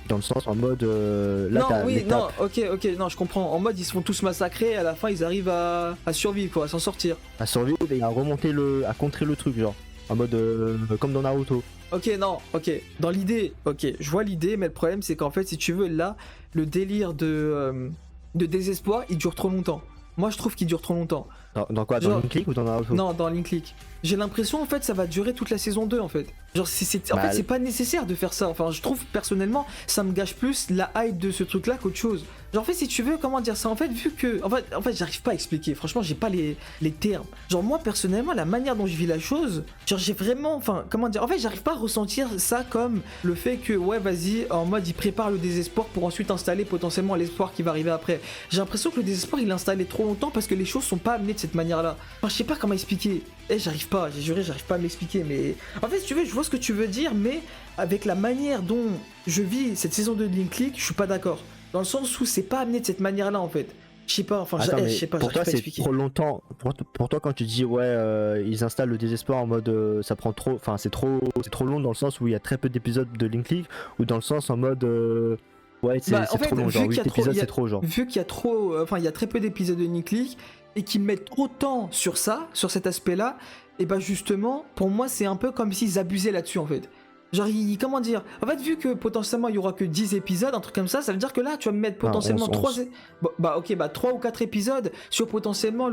dans le sens en mode là non t'as oui non ok non je comprends, en mode ils se font tous massacrer et à la fin ils arrivent à survivre quoi, à s'en sortir. À survivre et à remonter à contrer le truc genre. En mode comme dans Naruto. Ok dans l'idée, ok je vois l'idée mais le problème c'est qu'en fait si tu veux là le délire de désespoir il dure trop longtemps. Moi je trouve qu'il dure trop longtemps. Dans quoi? Dans Link League ou dans Naruto? Non dans Link League. J'ai l'impression en fait ça va durer toute la saison 2 en fait. Genre en fait c'est pas nécessaire de faire ça. Enfin je trouve personnellement ça me gâche plus la hype de ce truc là qu'autre chose. Genre en fait si tu veux comment dire ça en fait vu que en fait j'arrive pas à expliquer. Franchement j'ai pas les termes. Genre moi personnellement la manière dont je vis la chose, genre j'ai vraiment enfin comment dire en fait j'arrive pas à ressentir ça comme le fait que ouais vas-y en mode il prépare le désespoir pour ensuite installer potentiellement l'espoir qui va arriver après. J'ai l'impression que le désespoir il est installé trop longtemps parce que les choses sont pas amenées de cette manière là. Enfin je sais pas comment expliquer. J'arrive pas, j'ai juré j'arrive pas à m'expliquer mais en fait si tu veux je vois ce que tu veux dire mais avec la manière dont je vis cette saison 2 de Link League je suis pas d'accord. Dans le sens où c'est pas amené de cette manière là en fait. Je sais pas, enfin je sais pas. Pour toi c'est trop longtemps. Pour toi quand tu dis ouais ils installent le désespoir en mode ça prend trop, enfin c'est trop long dans le sens où il y a très peu d'épisodes de Link League ou dans le sens en mode ouais c'est trop long, genre 8 épisodes c'est trop genre. Vu qu'il y a trop, enfin il y a très peu d'épisodes de Link League et qu'ils mettent trop de temps sur ça, sur cet aspect là, et bah justement pour moi c'est un peu comme s'ils abusaient là-dessus en fait. Genre, comment dire? En fait, vu que potentiellement il y aura que 10 épisodes, un truc comme ça veut dire que là tu vas me mettre potentiellement 3 ou 4 épisodes sur potentiellement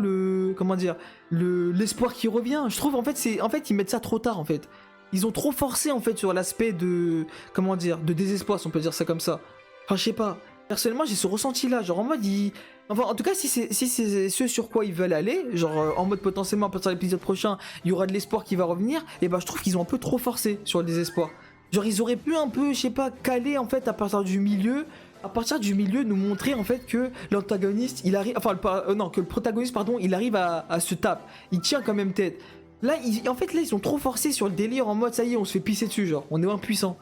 l'espoir qui revient. Je trouve en fait ils mettent ça trop tard en fait. Ils ont trop forcé en fait sur l'aspect de de désespoir si on peut dire ça comme ça. Enfin, je sais pas. Personnellement, j'ai ce ressenti là, genre en mode enfin en tout cas si c'est ce sur quoi ils veulent aller, genre en mode potentiellement à partir de l'épisode prochain, il y aura de l'espoir qui va revenir, et bah je trouve qu'ils ont un peu trop forcé sur le désespoir. Genre ils auraient pu un peu, je sais pas, caler en fait à partir du milieu nous montrer en fait que l'antagoniste, il arrive que le protagoniste pardon, il arrive à se taper, il tient quand même tête. Là ils ont trop forcé sur le délire en mode ça y est, on se fait pisser dessus, genre on est impuissant.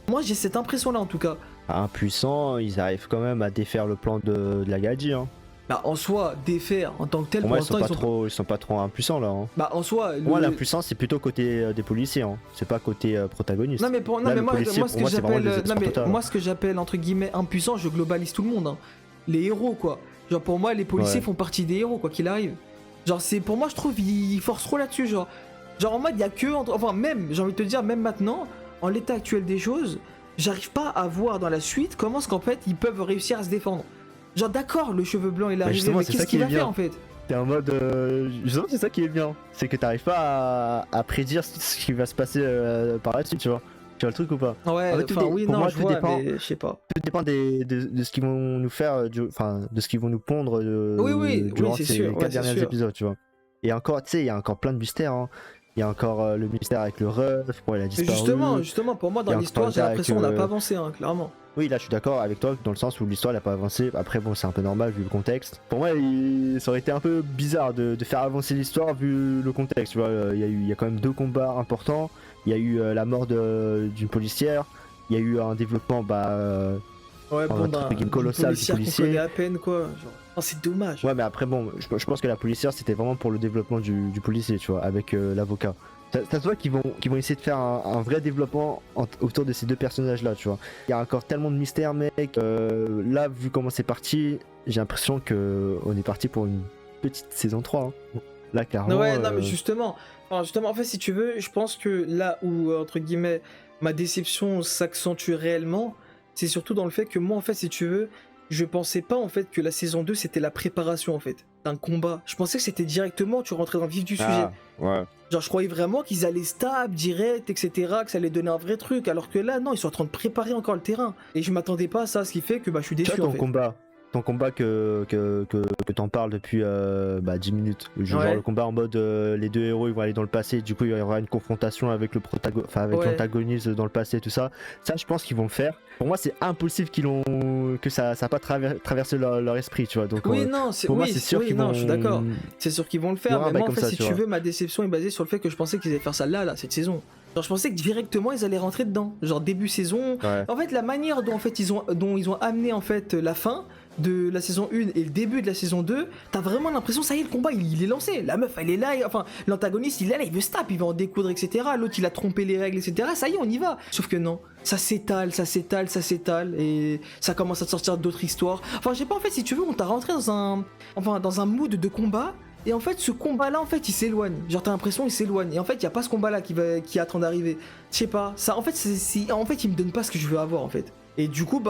Moi j'ai cette impression là en tout cas. Impuissant, ils arrivent quand même à défaire le plan de la Gaji hein. Bah en soi, défaire en tant que tel, pour moi ils sont pas trop impuissants là hein. Bah en soi... Moi l'impuissance c'est plutôt côté des policiers hein. C'est pas côté protagoniste. Non mais, moi ce que j'appelle entre guillemets impuissant, je globalise tout le monde hein. Les héros quoi. Genre pour moi les policiers font partie des héros quoi qu'il arrive. Genre c'est pour moi je trouve ils forcent trop là-dessus genre en mode il y a que... Enfin même, j'ai envie de te dire même maintenant, en l'état actuel des choses, j'arrive pas à voir dans la suite comment est-ce qu'en fait ils peuvent réussir à se défendre. Genre d'accord le cheveu blanc il est arrivé mais qu'est-ce qu'il va faire en fait? T'es en mode justement c'est ça qui est bien, c'est que t'arrives pas à prédire ce qui va se passer par la suite tu vois. Tu vois le truc ou pas? Ouais, enfin oui non je vois mais je sais pas. Tout dépend de ce qu'ils vont nous faire, de ce qu'ils vont nous pondre durant ces 4 derniers épisodes tu vois. Et encore tu sais il y a encore plein de mystères hein. Il y a encore le mystère avec le ref, pourquoi il a disparu. Justement, pour moi, dans l'histoire, j'ai l'impression qu'on n'a pas avancé, hein, clairement. Oui, là, je suis d'accord avec toi, dans le sens où l'histoire n'a pas avancé. Après, bon, c'est un peu normal vu le contexte. Pour moi, ça aurait été un peu bizarre de faire avancer l'histoire vu le contexte. Tu vois, il y a quand même 2 combats importants. Il y a eu la mort d'une policière. Il y a eu un développement, colossal du policier. À peine, quoi. Genre. Oh, c'est dommage. Ouais, mais après, bon, je pense que la policière, c'était vraiment pour le développement du policier, tu vois, avec l'avocat. Ça se voit qu'ils vont essayer de faire un vrai développement autour de ces deux personnages-là, tu vois. Il y a encore tellement de mystères, mec. Là, vu comment c'est parti, j'ai l'impression qu'on est parti pour une petite saison 3. Hein. Là, clairement. Ouais, non, mais justement, en fait, si tu veux, je pense que là où, entre guillemets, ma déception s'accentue réellement, c'est surtout dans le fait que moi, en fait, si tu veux, je pensais pas, en fait, que la saison 2, c'était la préparation, en fait, d'un combat. Je pensais que c'était directement, tu rentrais dans le vif du sujet. Ouais. Genre, je croyais vraiment qu'ils allaient stab, direct, etc., que ça allait donner un vrai truc, alors que là, non, ils sont en train de préparer encore le terrain. Et je m'attendais pas à ça, ce qui fait que je suis déçu, Tu vois, en fait. ton combat que t'en parles depuis 10 minutes. Genre le combat en mode les deux héros ils vont aller dans le passé, du coup il y aura une confrontation avec l'antagoniste dans le passé, tout ça. Ça, je pense qu'ils vont le faire. Pour moi, c'est impossible que ça n'a pas traversé leur esprit, tu vois. Donc, oui, non, c'est sûr qu'ils vont. Je suis d'accord. C'est sûr qu'ils vont le faire. Mais moi, en fait, si tu veux, ma déception est basée sur le fait que je pensais qu'ils allaient faire ça là, cette saison. Genre, je pensais que directement ils allaient rentrer dedans. Genre début saison. Ouais. En fait, la manière dont ils ont amené en fait la fin de la saison 1 et le début de la saison 2, t'as vraiment l'impression, ça y est, le combat il est lancé. La meuf elle est là, enfin l'antagoniste il est là, il veut stab, il veut en découdre, etc. L'autre il a trompé les règles, etc. Ça y est, on y va. Sauf que non, ça s'étale et ça commence à sortir d'autres histoires. Enfin, je sais pas, en fait, si tu veux, on t'a rentré dans un mood de combat. Et en fait, ce combat-là, en fait, il s'éloigne. Genre, t'as l'impression, il s'éloigne. Et en fait, il y a pas ce combat-là qui est en train d'arriver. Je sais pas. Ça, en fait, il me donne pas ce que je veux avoir, en fait. Et du coup,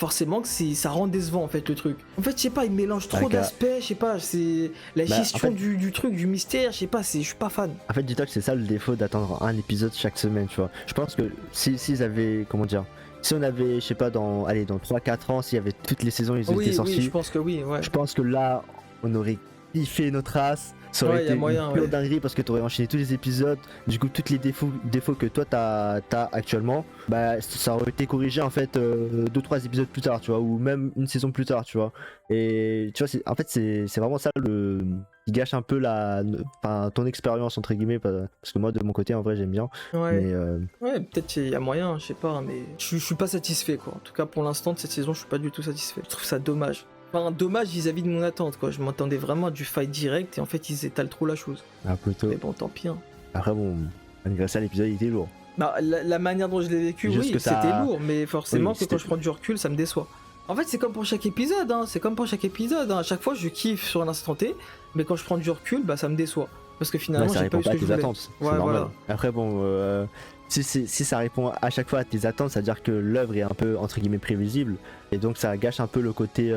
forcément, ça rend décevant, en fait, le truc. En fait, je sais pas, il mélange trop d'aspects. Je sais pas, c'est la gestion en fait, du truc, du mystère. Je sais pas, je suis pas fan. En fait, dis-toi que c'est ça le défaut d'attendre un épisode chaque semaine, tu vois. Je pense que s'ils avaient, comment dire, si on avait, je sais pas, dans 3-4 ans, s'il y avait toutes les saisons, ils étaient sortis. Oui, je pense que oui, ouais. Je pense que là, on aurait kiffé notre race. Ça aurait été une pure dinguerie parce que tu aurais enchaîné tous les épisodes. Du coup, tous les défauts que toi t'as actuellement, ça aurait été corrigé en fait 2-3 épisodes plus tard, tu vois, ou même une saison plus tard, tu vois. Et tu vois, c'est vraiment ça qui gâche un peu ton expérience entre guillemets, parce que moi de mon côté en vrai j'aime bien. Ouais. Mais, ouais, peut-être il y a moyen, je sais pas, mais je suis pas satisfait quoi. En tout cas pour l'instant de cette saison, je suis pas du tout satisfait. Je trouve ça dommage. Enfin, dommage vis-à-vis de mon attente, quoi. Je m'attendais vraiment à du fight direct et en fait, ils étalent trop la chose. Plutôt. Mais bon, tant pis. Hein. Après, bon, malgré ça, l'épisode il était lourd. La manière dont je l'ai vécu, oui, c'était lourd, mais forcément, quand je prends du recul, ça me déçoit. En fait, c'est comme pour chaque épisode, hein. À chaque fois, je kiffe sur un instant T, mais quand je prends du recul, ça me déçoit. Parce que finalement, j'ai pas eu ce que je voulais. Attentes, ouais, voilà. Après, bon. Si ça répond à chaque fois à tes attentes, ça veut dire que l'œuvre est un peu entre guillemets prévisible et donc ça gâche un peu le côté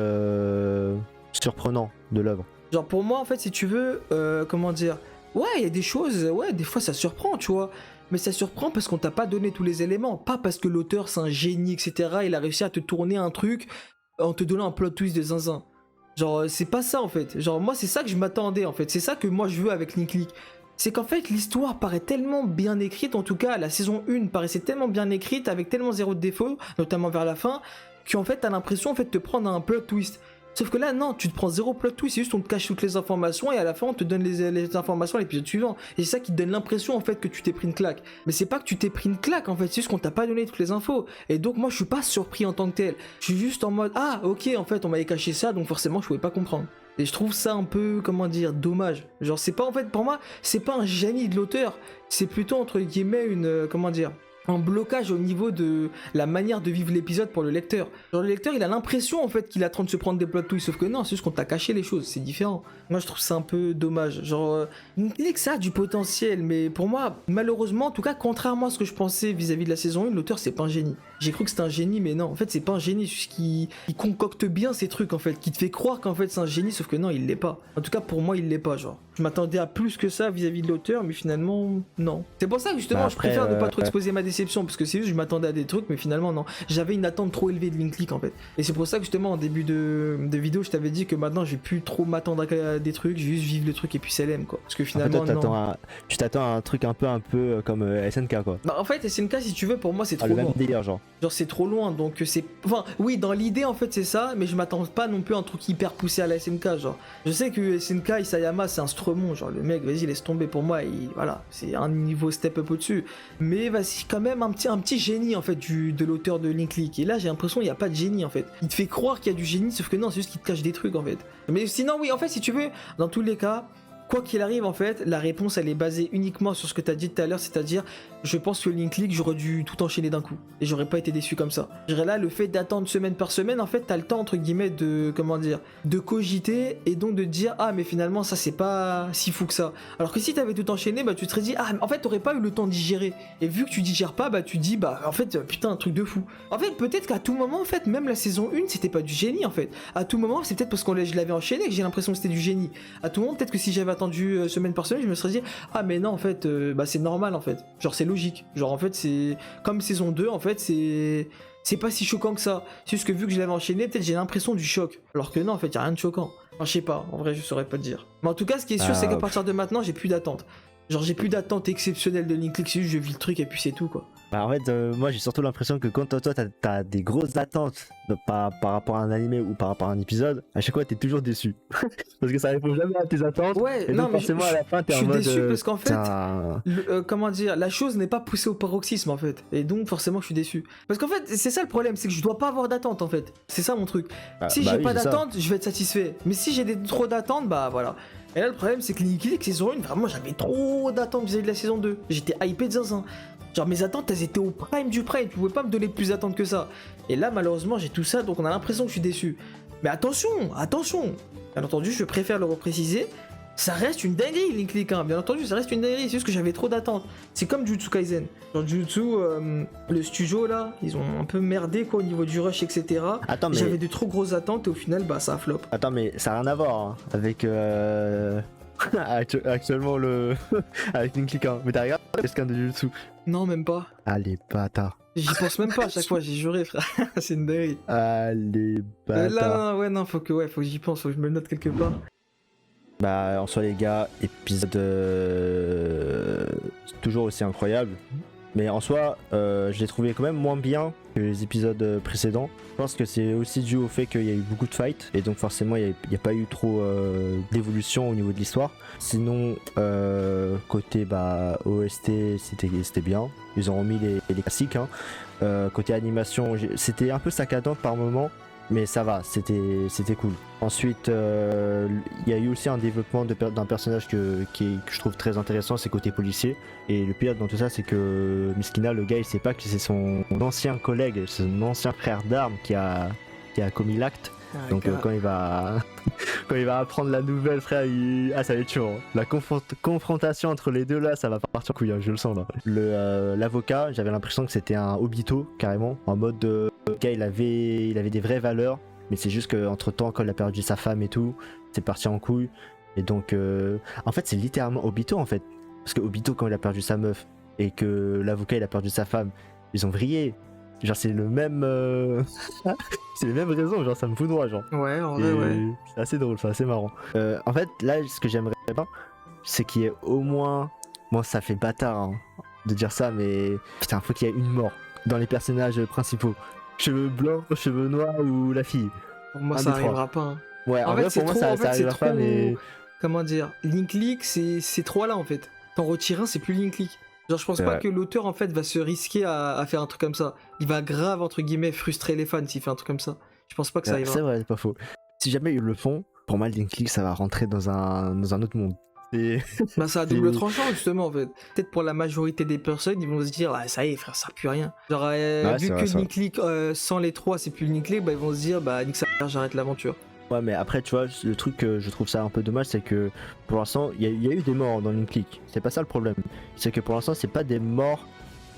surprenant de l'œuvre. Genre pour moi en fait si tu veux, comment dire, ouais il y a des choses, ouais des fois ça surprend tu vois, mais ça surprend parce qu'on t'a pas donné tous les éléments, pas parce que l'auteur c'est un génie etc. Il a réussi à te tourner un truc en te donnant un plot twist de zinzin. Genre c'est pas ça en fait, genre moi c'est ça que je m'attendais en fait, c'est ça que moi je veux avec Nick. C'est qu'en fait l'histoire paraît tellement bien écrite, en tout cas la saison 1 paraissait tellement bien écrite avec tellement zéro de défaut, notamment vers la fin, qu'en fait t'as l'impression en fait de te prendre un plot twist. Sauf que là non, tu te prends zéro plot twist, c'est juste on te cache toutes les informations et à la fin on te donne les informations à l'épisode suivant. Et c'est ça qui te donne l'impression en fait que tu t'es pris une claque. Mais c'est pas que tu t'es pris une claque en fait, c'est juste qu'on t'a pas donné toutes les infos. Et donc moi je suis pas surpris en tant que tel. Je suis juste en mode ah ok en fait on m'avait caché ça donc forcément je pouvais pas comprendre. Et je trouve ça un peu, comment dire, dommage. Genre c'est pas en fait, pour moi, c'est pas un génie de l'auteur, c'est plutôt entre guillemets une, comment dire, un blocage au niveau de la manière de vivre l'épisode pour le lecteur. Genre le lecteur il a l'impression en fait qu'il est en train de se prendre des plot twists, sauf que non, c'est juste qu'on t'a caché les choses, c'est différent. Moi je trouve ça un peu dommage. Genre, il dit que ça a du potentiel, mais pour moi, malheureusement, en tout cas, contrairement à ce que je pensais vis-à-vis de la saison 1, l'auteur c'est pas un génie. J'ai cru que c'était un génie, mais non, en fait c'est pas un génie, c'est juste qu'il concocte bien ces trucs en fait, qui te fait croire qu'en fait c'est un génie, sauf que non, il l'est pas. En tout cas pour moi il l'est pas, genre. Je m'attendais à plus que ça vis-à-vis de l'auteur, mais finalement, non. C'est pour ça que justement je préfère ne pas trop exposer ma déception, parce que c'est juste je m'attendais à des trucs, mais finalement non. J'avais une attente trop élevée de Link donc en fait. Et c'est pour ça que justement en début de vidéo je t'avais dit que maintenant j'ai plus trop m'attendre à des trucs, je vais juste vivre le truc et puis c'est l'aime quoi. Parce que finalement en fait, toi, tu t'attends à un truc un peu comme SNK quoi. Bah en fait SNK si tu veux pour moi c'est trop le loin. Même délire, genre c'est trop loin donc c'est... Enfin oui dans l'idée en fait c'est ça, mais je m'attends pas non plus à un truc hyper poussé à la SNK genre. Je sais que SNK Isayama c'est un Stromon, genre le mec vas-y laisse tomber pour moi, voilà, c'est un niveau step up au-dessus. Mais vas-y quand même un petit génie en fait de l'auteur de Link League. Et là j'ai l'impression qu'il n'y a pas de génie en fait. Il te fait croire qu'il y a du génie, sauf que non, c'est juste qu'il te cache des trucs en fait. Mais sinon oui, en fait si tu veux, dans tous les cas, quoi qu'il arrive en fait, la réponse elle est basée uniquement sur ce que tu as dit tout à l'heure, c'est-à-dire je pense que Link League j'aurais dû tout enchaîner d'un coup et j'aurais pas été déçu comme ça. Je dirais là le fait d'attendre semaine par semaine, en fait t'as le temps entre guillemets de de cogiter et donc de te dire ah mais finalement ça c'est pas si fou que ça. Alors que si t'avais tout enchaîné, bah tu te serais dit ah mais en fait t'aurais pas eu le temps de digérer. Et vu que tu digères pas, bah tu dis bah en fait putain un truc de fou. En fait peut-être qu'à tout moment en fait même la saison 1 c'était pas du génie en fait. À tout moment c'est peut-être parce que je l'avais enchaîné que j'ai l'impression que c'était du génie. À tout moment peut-être que si j'avais attendu semaine par semaine je me serais dit ah mais non en fait bah c'est normal en fait. Genre c'est logique. Genre en fait c'est comme saison 2 en fait c'est pas si choquant que ça. C'est juste que vu que je l'avais enchaîné, peut-être j'ai l'impression du choc. Alors que non, en fait, y a rien de choquant. Enfin, je sais pas, en vrai, je saurais pas te dire. Mais en tout cas, ce qui est sûr, c'est qu'à partir de maintenant, j'ai plus d'attente. Genre, j'ai plus d'attente exceptionnelle de Link League, c'est juste je vis le truc et puis c'est tout, quoi. Bah en fait, moi j'ai surtout l'impression que quand toi t'as des grosses attentes par rapport à un animé ou par rapport à un épisode, à chaque fois t'es toujours déçu. Parce que ça répond jamais à tes attentes. Ouais, et non, donc mais forcément à la fin t'es en mode. Je suis déçu parce qu'en fait, comment dire, la chose n'est pas poussée au paroxysme en fait. Et donc forcément je suis déçu. Parce qu'en fait, c'est ça le problème, c'est que je dois pas avoir d'attente en fait. C'est ça mon truc. Si j'ai pas d'attente, je vais être satisfait. Mais si j'ai trop d'attentes, bah voilà. Et là le problème c'est que Link League saison 1, vraiment j'avais trop d'attentes vis-à-vis de la saison 2. J'étais hypé de zinzin. Genre mes attentes elles étaient au prime du prime, tu pouvais pas me donner plus d'attentes que ça. Et là malheureusement j'ai tout ça donc on a l'impression que je suis déçu. Mais attention, bien entendu je préfère le repréciser, ça reste une dinguerie Link League hein. Bien entendu ça reste une dinguerie, c'est juste que j'avais trop d'attentes. C'est comme Jujutsu Kaisen. Genre Jujutsu, le studio là, ils ont un peu merdé quoi au niveau du rush etc. Attends, mais... J'avais de trop grosses attentes et au final bah ça a flop. Attends mais ça a rien à voir hein, avec actuellement avec Link League hein. Mais t'as regardé le scan de Jujutsu? Non même pas. Allez bâtard. J'y pense même pas à chaque fois, j'ai juré frère. C'est une dinguerie. Allez bâtard. Là ouais non faut que j'y pense, faut que je me le note quelque part. Bah en soi les gars, épisode toujours aussi incroyable. Mais en soi, je l'ai trouvé quand même moins bien que les épisodes précédents. Je pense que c'est aussi dû au fait qu'il y a eu beaucoup de fights. Et donc forcément, il n'y a pas eu trop d'évolution au niveau de l'histoire. Sinon, côté OST, c'était bien. Ils ont remis les classiques. Hein. Côté animation, c'était un peu saccadant par moment. Mais ça va, c'était cool. Ensuite, il y a eu aussi un développement d'un personnage que je trouve très intéressant, c'est côté policier. Et le pire dans tout ça, c'est que Miskina, le gars, il sait pas que c'est son ancien collègue, son ancien frère d'armes qui a commis l'acte. Donc quand il va apprendre la nouvelle, frère, ça va être chaud. Hein. La confrontation entre les deux là, ça va partir couille, hein, je le sens là. L'avocat, j'avais l'impression que c'était un Obito carrément, en mode le gars il avait des vraies valeurs, mais c'est juste qu'entre temps quand il a perdu sa femme et tout, c'est parti en couille. Et donc en fait c'est littéralement Obito en fait, parce que Obito quand il a perdu sa meuf et que l'avocat il a perdu sa femme, ils ont vrillé. Genre c'est le même c'est les mêmes raisons, genre ça me fout droit genre. Ouais en vrai ouais. C'est assez drôle, c'est assez marrant. En fait là ce que j'aimerais bien c'est qu'il y ait au moins, bon ça fait bâtard hein, de dire ça mais putain faut qu'il y ait une mort dans les personnages principaux. Cheveux blancs, cheveux noirs ou la fille. Pour moi ça arrivera pas hein. Ouais en fait, pour moi ça arrivera pas mais... Comment dire, Link League c'est ces trois là en fait. T'en retires un c'est plus Link League. Genre je pense pas que l'auteur en fait va se risquer à faire un truc comme ça. Il va grave entre guillemets frustrer les fans s'il fait un truc comme ça. Je pense pas que ça arrivera. C'est vrai, c'est pas faux. Si jamais ils le font, pour moi Link League ça va rentrer dans un autre monde. Bah ça a double tranchant justement en fait. Peut-être pour la majorité des personnes ils vont se dire ah ça y est frère ça sert plus à rien. Genre vu que Link League sans les trois c'est plus Link League, bah ils vont se dire bah nique ça j'arrête l'aventure. Ouais mais après tu vois le truc que je trouve ça un peu dommage c'est que pour l'instant il y a eu des morts dans Link League. C'est pas ça le problème. C'est que pour l'instant c'est pas des morts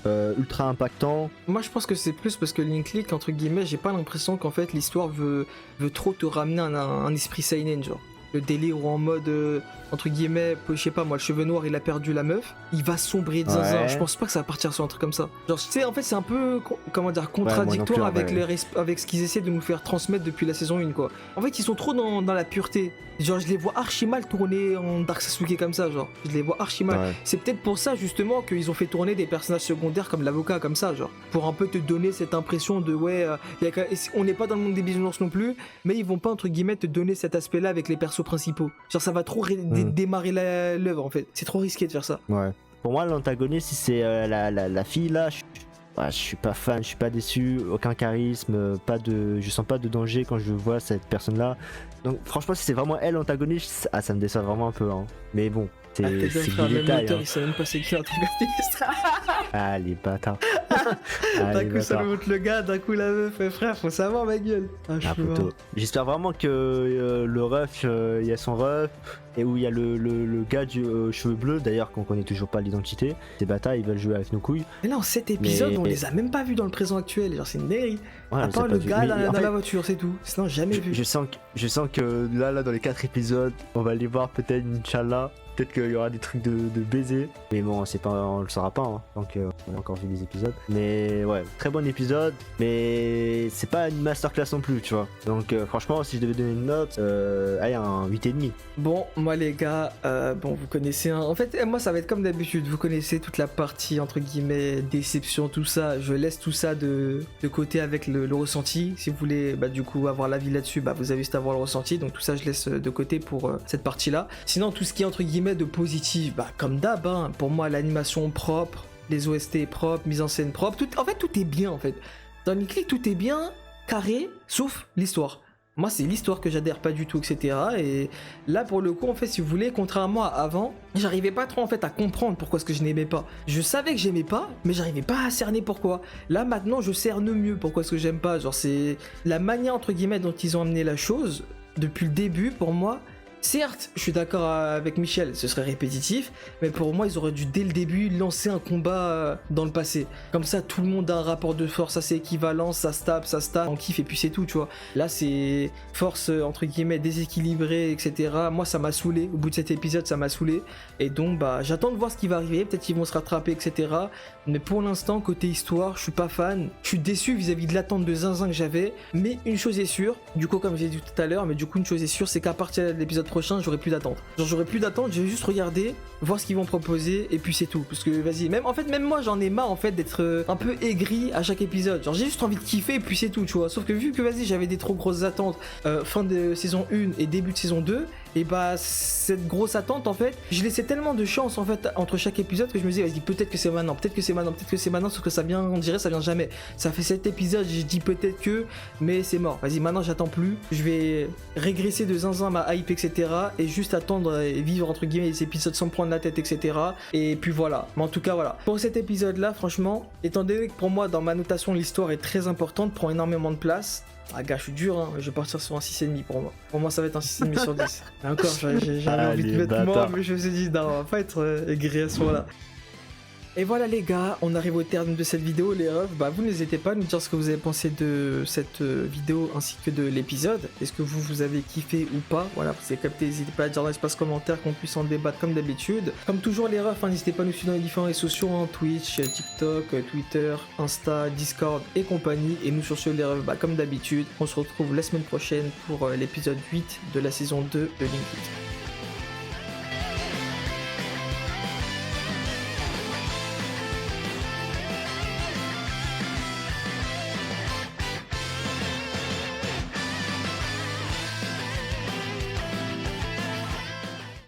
ultra impactants. Moi je pense que c'est plus parce que Link League entre guillemets j'ai pas l'impression qu'en fait l'histoire veut trop te ramener un esprit seinen genre. Le délire où en mode entre guillemets je sais pas moi le cheveu noir il a perdu la meuf il va sombrer de zinzin. Ouais. Je pense pas que ça va partir sur un truc comme ça genre tu sais en fait c'est un peu comment dire contradictoire avec avec ce qu'ils essaient de nous faire transmettre depuis la saison 1 quoi. En fait ils sont trop dans la pureté genre je les vois archi mal tourner en Dark Sasuke comme ça genre je les vois archi mal. C'est peut-être pour ça justement qu'ils ont fait tourner des personnages secondaires comme l'avocat comme ça genre pour un peu te donner cette impression de on n'est pas dans le monde des bisounours non plus mais ils vont pas entre guillemets te donner cet aspect là avec les persos principaux genre ça va trop démarrer l'œuvre en fait c'est trop risqué de faire ça. Ouais Pour moi, l'antagoniste, si c'est la fille là, je suis pas fan, je suis pas déçu, aucun charisme, je sens pas de danger quand je vois cette personne là. Donc franchement, si c'est vraiment elle l'antagoniste, ça me déçoit vraiment un peu. Hein. Mais bon, c'est des détails. Il sait même pas c'est qui l'antagoniste. Ah les bâtards. D'un coup ça me montre le gars, d'un coup la meuf, frère, faut savoir ma gueule. J'espère vraiment que le ref, il y a son ref, et où il y a le gars du cheveux bleus, d'ailleurs qu'on connaît toujours pas l'identité. Ces bâtards ils veulent jouer avec nos couilles. Mais là en 7 épisodes on les a même pas vus dans le présent actuel, genre c'est une dinguerie. Ouais, à part le gars dans la voiture, c'est tout. Sinon jamais vu. Je sens que là dans les 4 épisodes, on va les voir peut-être, Inch'Allah. Peut-être qu'il y aura des trucs de baiser, mais bon, on le saura pas, hein, donc on a encore vu des épisodes. Mais ouais, très bon épisode, mais c'est pas une masterclass non plus, tu vois. Donc franchement, si je devais donner une note, allez, un 8,5. Bon, moi les gars, vous connaissez, en fait, moi ça va être comme d'habitude, vous connaissez toute la partie, entre guillemets, déception, tout ça, je laisse tout ça de côté avec le ressenti. Si vous voulez, du coup, avoir l'avis là-dessus, vous avez juste à avoir le ressenti, donc tout ça je laisse de côté pour cette partie-là. Sinon, tout ce qui est, entre guillemets, de positif, comme d'hab, hein, pour moi l'animation propre, les OST propres, mise en scène propre, tout est bien en fait. Dans Linklick tout est bien, carré, sauf l'histoire. Moi c'est l'histoire que j'adhère pas du tout, etc. Et là pour le coup en fait si vous voulez, contrairement à avant, j'arrivais pas trop en fait à comprendre pourquoi est-ce que je n'aimais pas. Je savais que j'aimais pas, mais j'arrivais pas à cerner pourquoi. Là maintenant je cerne mieux pourquoi est-ce que j'aime pas. Genre c'est la manière entre guillemets dont ils ont amené la chose depuis le début pour moi. Certes, je suis d'accord avec Michel, ce serait répétitif, mais pour moi, ils auraient dû dès le début lancer un combat dans le passé. Comme ça, tout le monde a un rapport de force assez équivalent, ça se tape, on kiffe et puis c'est tout, tu vois. Là, c'est force, entre guillemets, déséquilibrée, etc. Moi, ça m'a saoulé. Au bout de cet épisode, ça m'a saoulé. Et donc, j'attends de voir ce qui va arriver. Peut-être qu'ils vont se rattraper, etc. Mais pour l'instant, côté histoire, je suis pas fan. Je suis déçu vis-à-vis de l'attente de zinzin que j'avais. Mais une chose est sûre, du coup, comme j'ai dit tout à l'heure, une chose est sûre, c'est qu'à partir de l'épisode prochain, j'aurai plus d'attente. Genre, j'aurai plus d'attente, je vais juste regarder, voir ce qu'ils vont proposer, et puis c'est tout. Parce que, vas-y, même moi, j'en ai marre, en fait, d'être un peu aigri à chaque épisode. Genre, j'ai juste envie de kiffer, et puis c'est tout, tu vois. Sauf que vu que, vas-y, j'avais des trop grosses attentes fin de saison 1 et début de saison 2, et cette grosse attente en fait, je laissais tellement de chance en fait entre chaque épisode que je me disais vas-y peut-être que c'est maintenant, peut-être que c'est maintenant, sauf que ça vient, on dirait ça vient jamais. Ça fait 7 épisodes, j'ai dit peut-être que, mais c'est mort. Vas-y maintenant j'attends plus, je vais régresser de zinzin ma hype etc. et juste attendre et vivre entre guillemets les épisodes sans me prendre la tête etc. Et puis voilà. Mais en tout cas voilà. Pour cet épisode là franchement, étant donné que pour moi dans ma notation l'histoire est très importante, prend énormément de place. Ah gars, je suis dur, hein. Je vais partir sur un 6,5 pour moi. Pour moi, ça va être un 6,5 sur 10. Et encore, j'ai envie de mettre moi, mais je me suis dit, non, on va pas être aigri à ce moment-là. Et voilà les gars, on arrive au terme de cette vidéo, les refs. Vous n'hésitez pas à nous dire ce que vous avez pensé de cette vidéo ainsi que de l'épisode. Est-ce que vous avez kiffé ou pas? Voilà, vous avez capté, n'hésitez pas à dire dans l'espace commentaire qu'on puisse en débattre comme d'habitude. Comme toujours les refs, n'hésitez pas à nous suivre dans les différents réseaux sociaux, Twitch, TikTok, Twitter, Insta, Discord et compagnie. Et nous sur ce les refs, comme d'habitude, on se retrouve la semaine prochaine pour l'épisode 8 de la saison 2 de Linklick.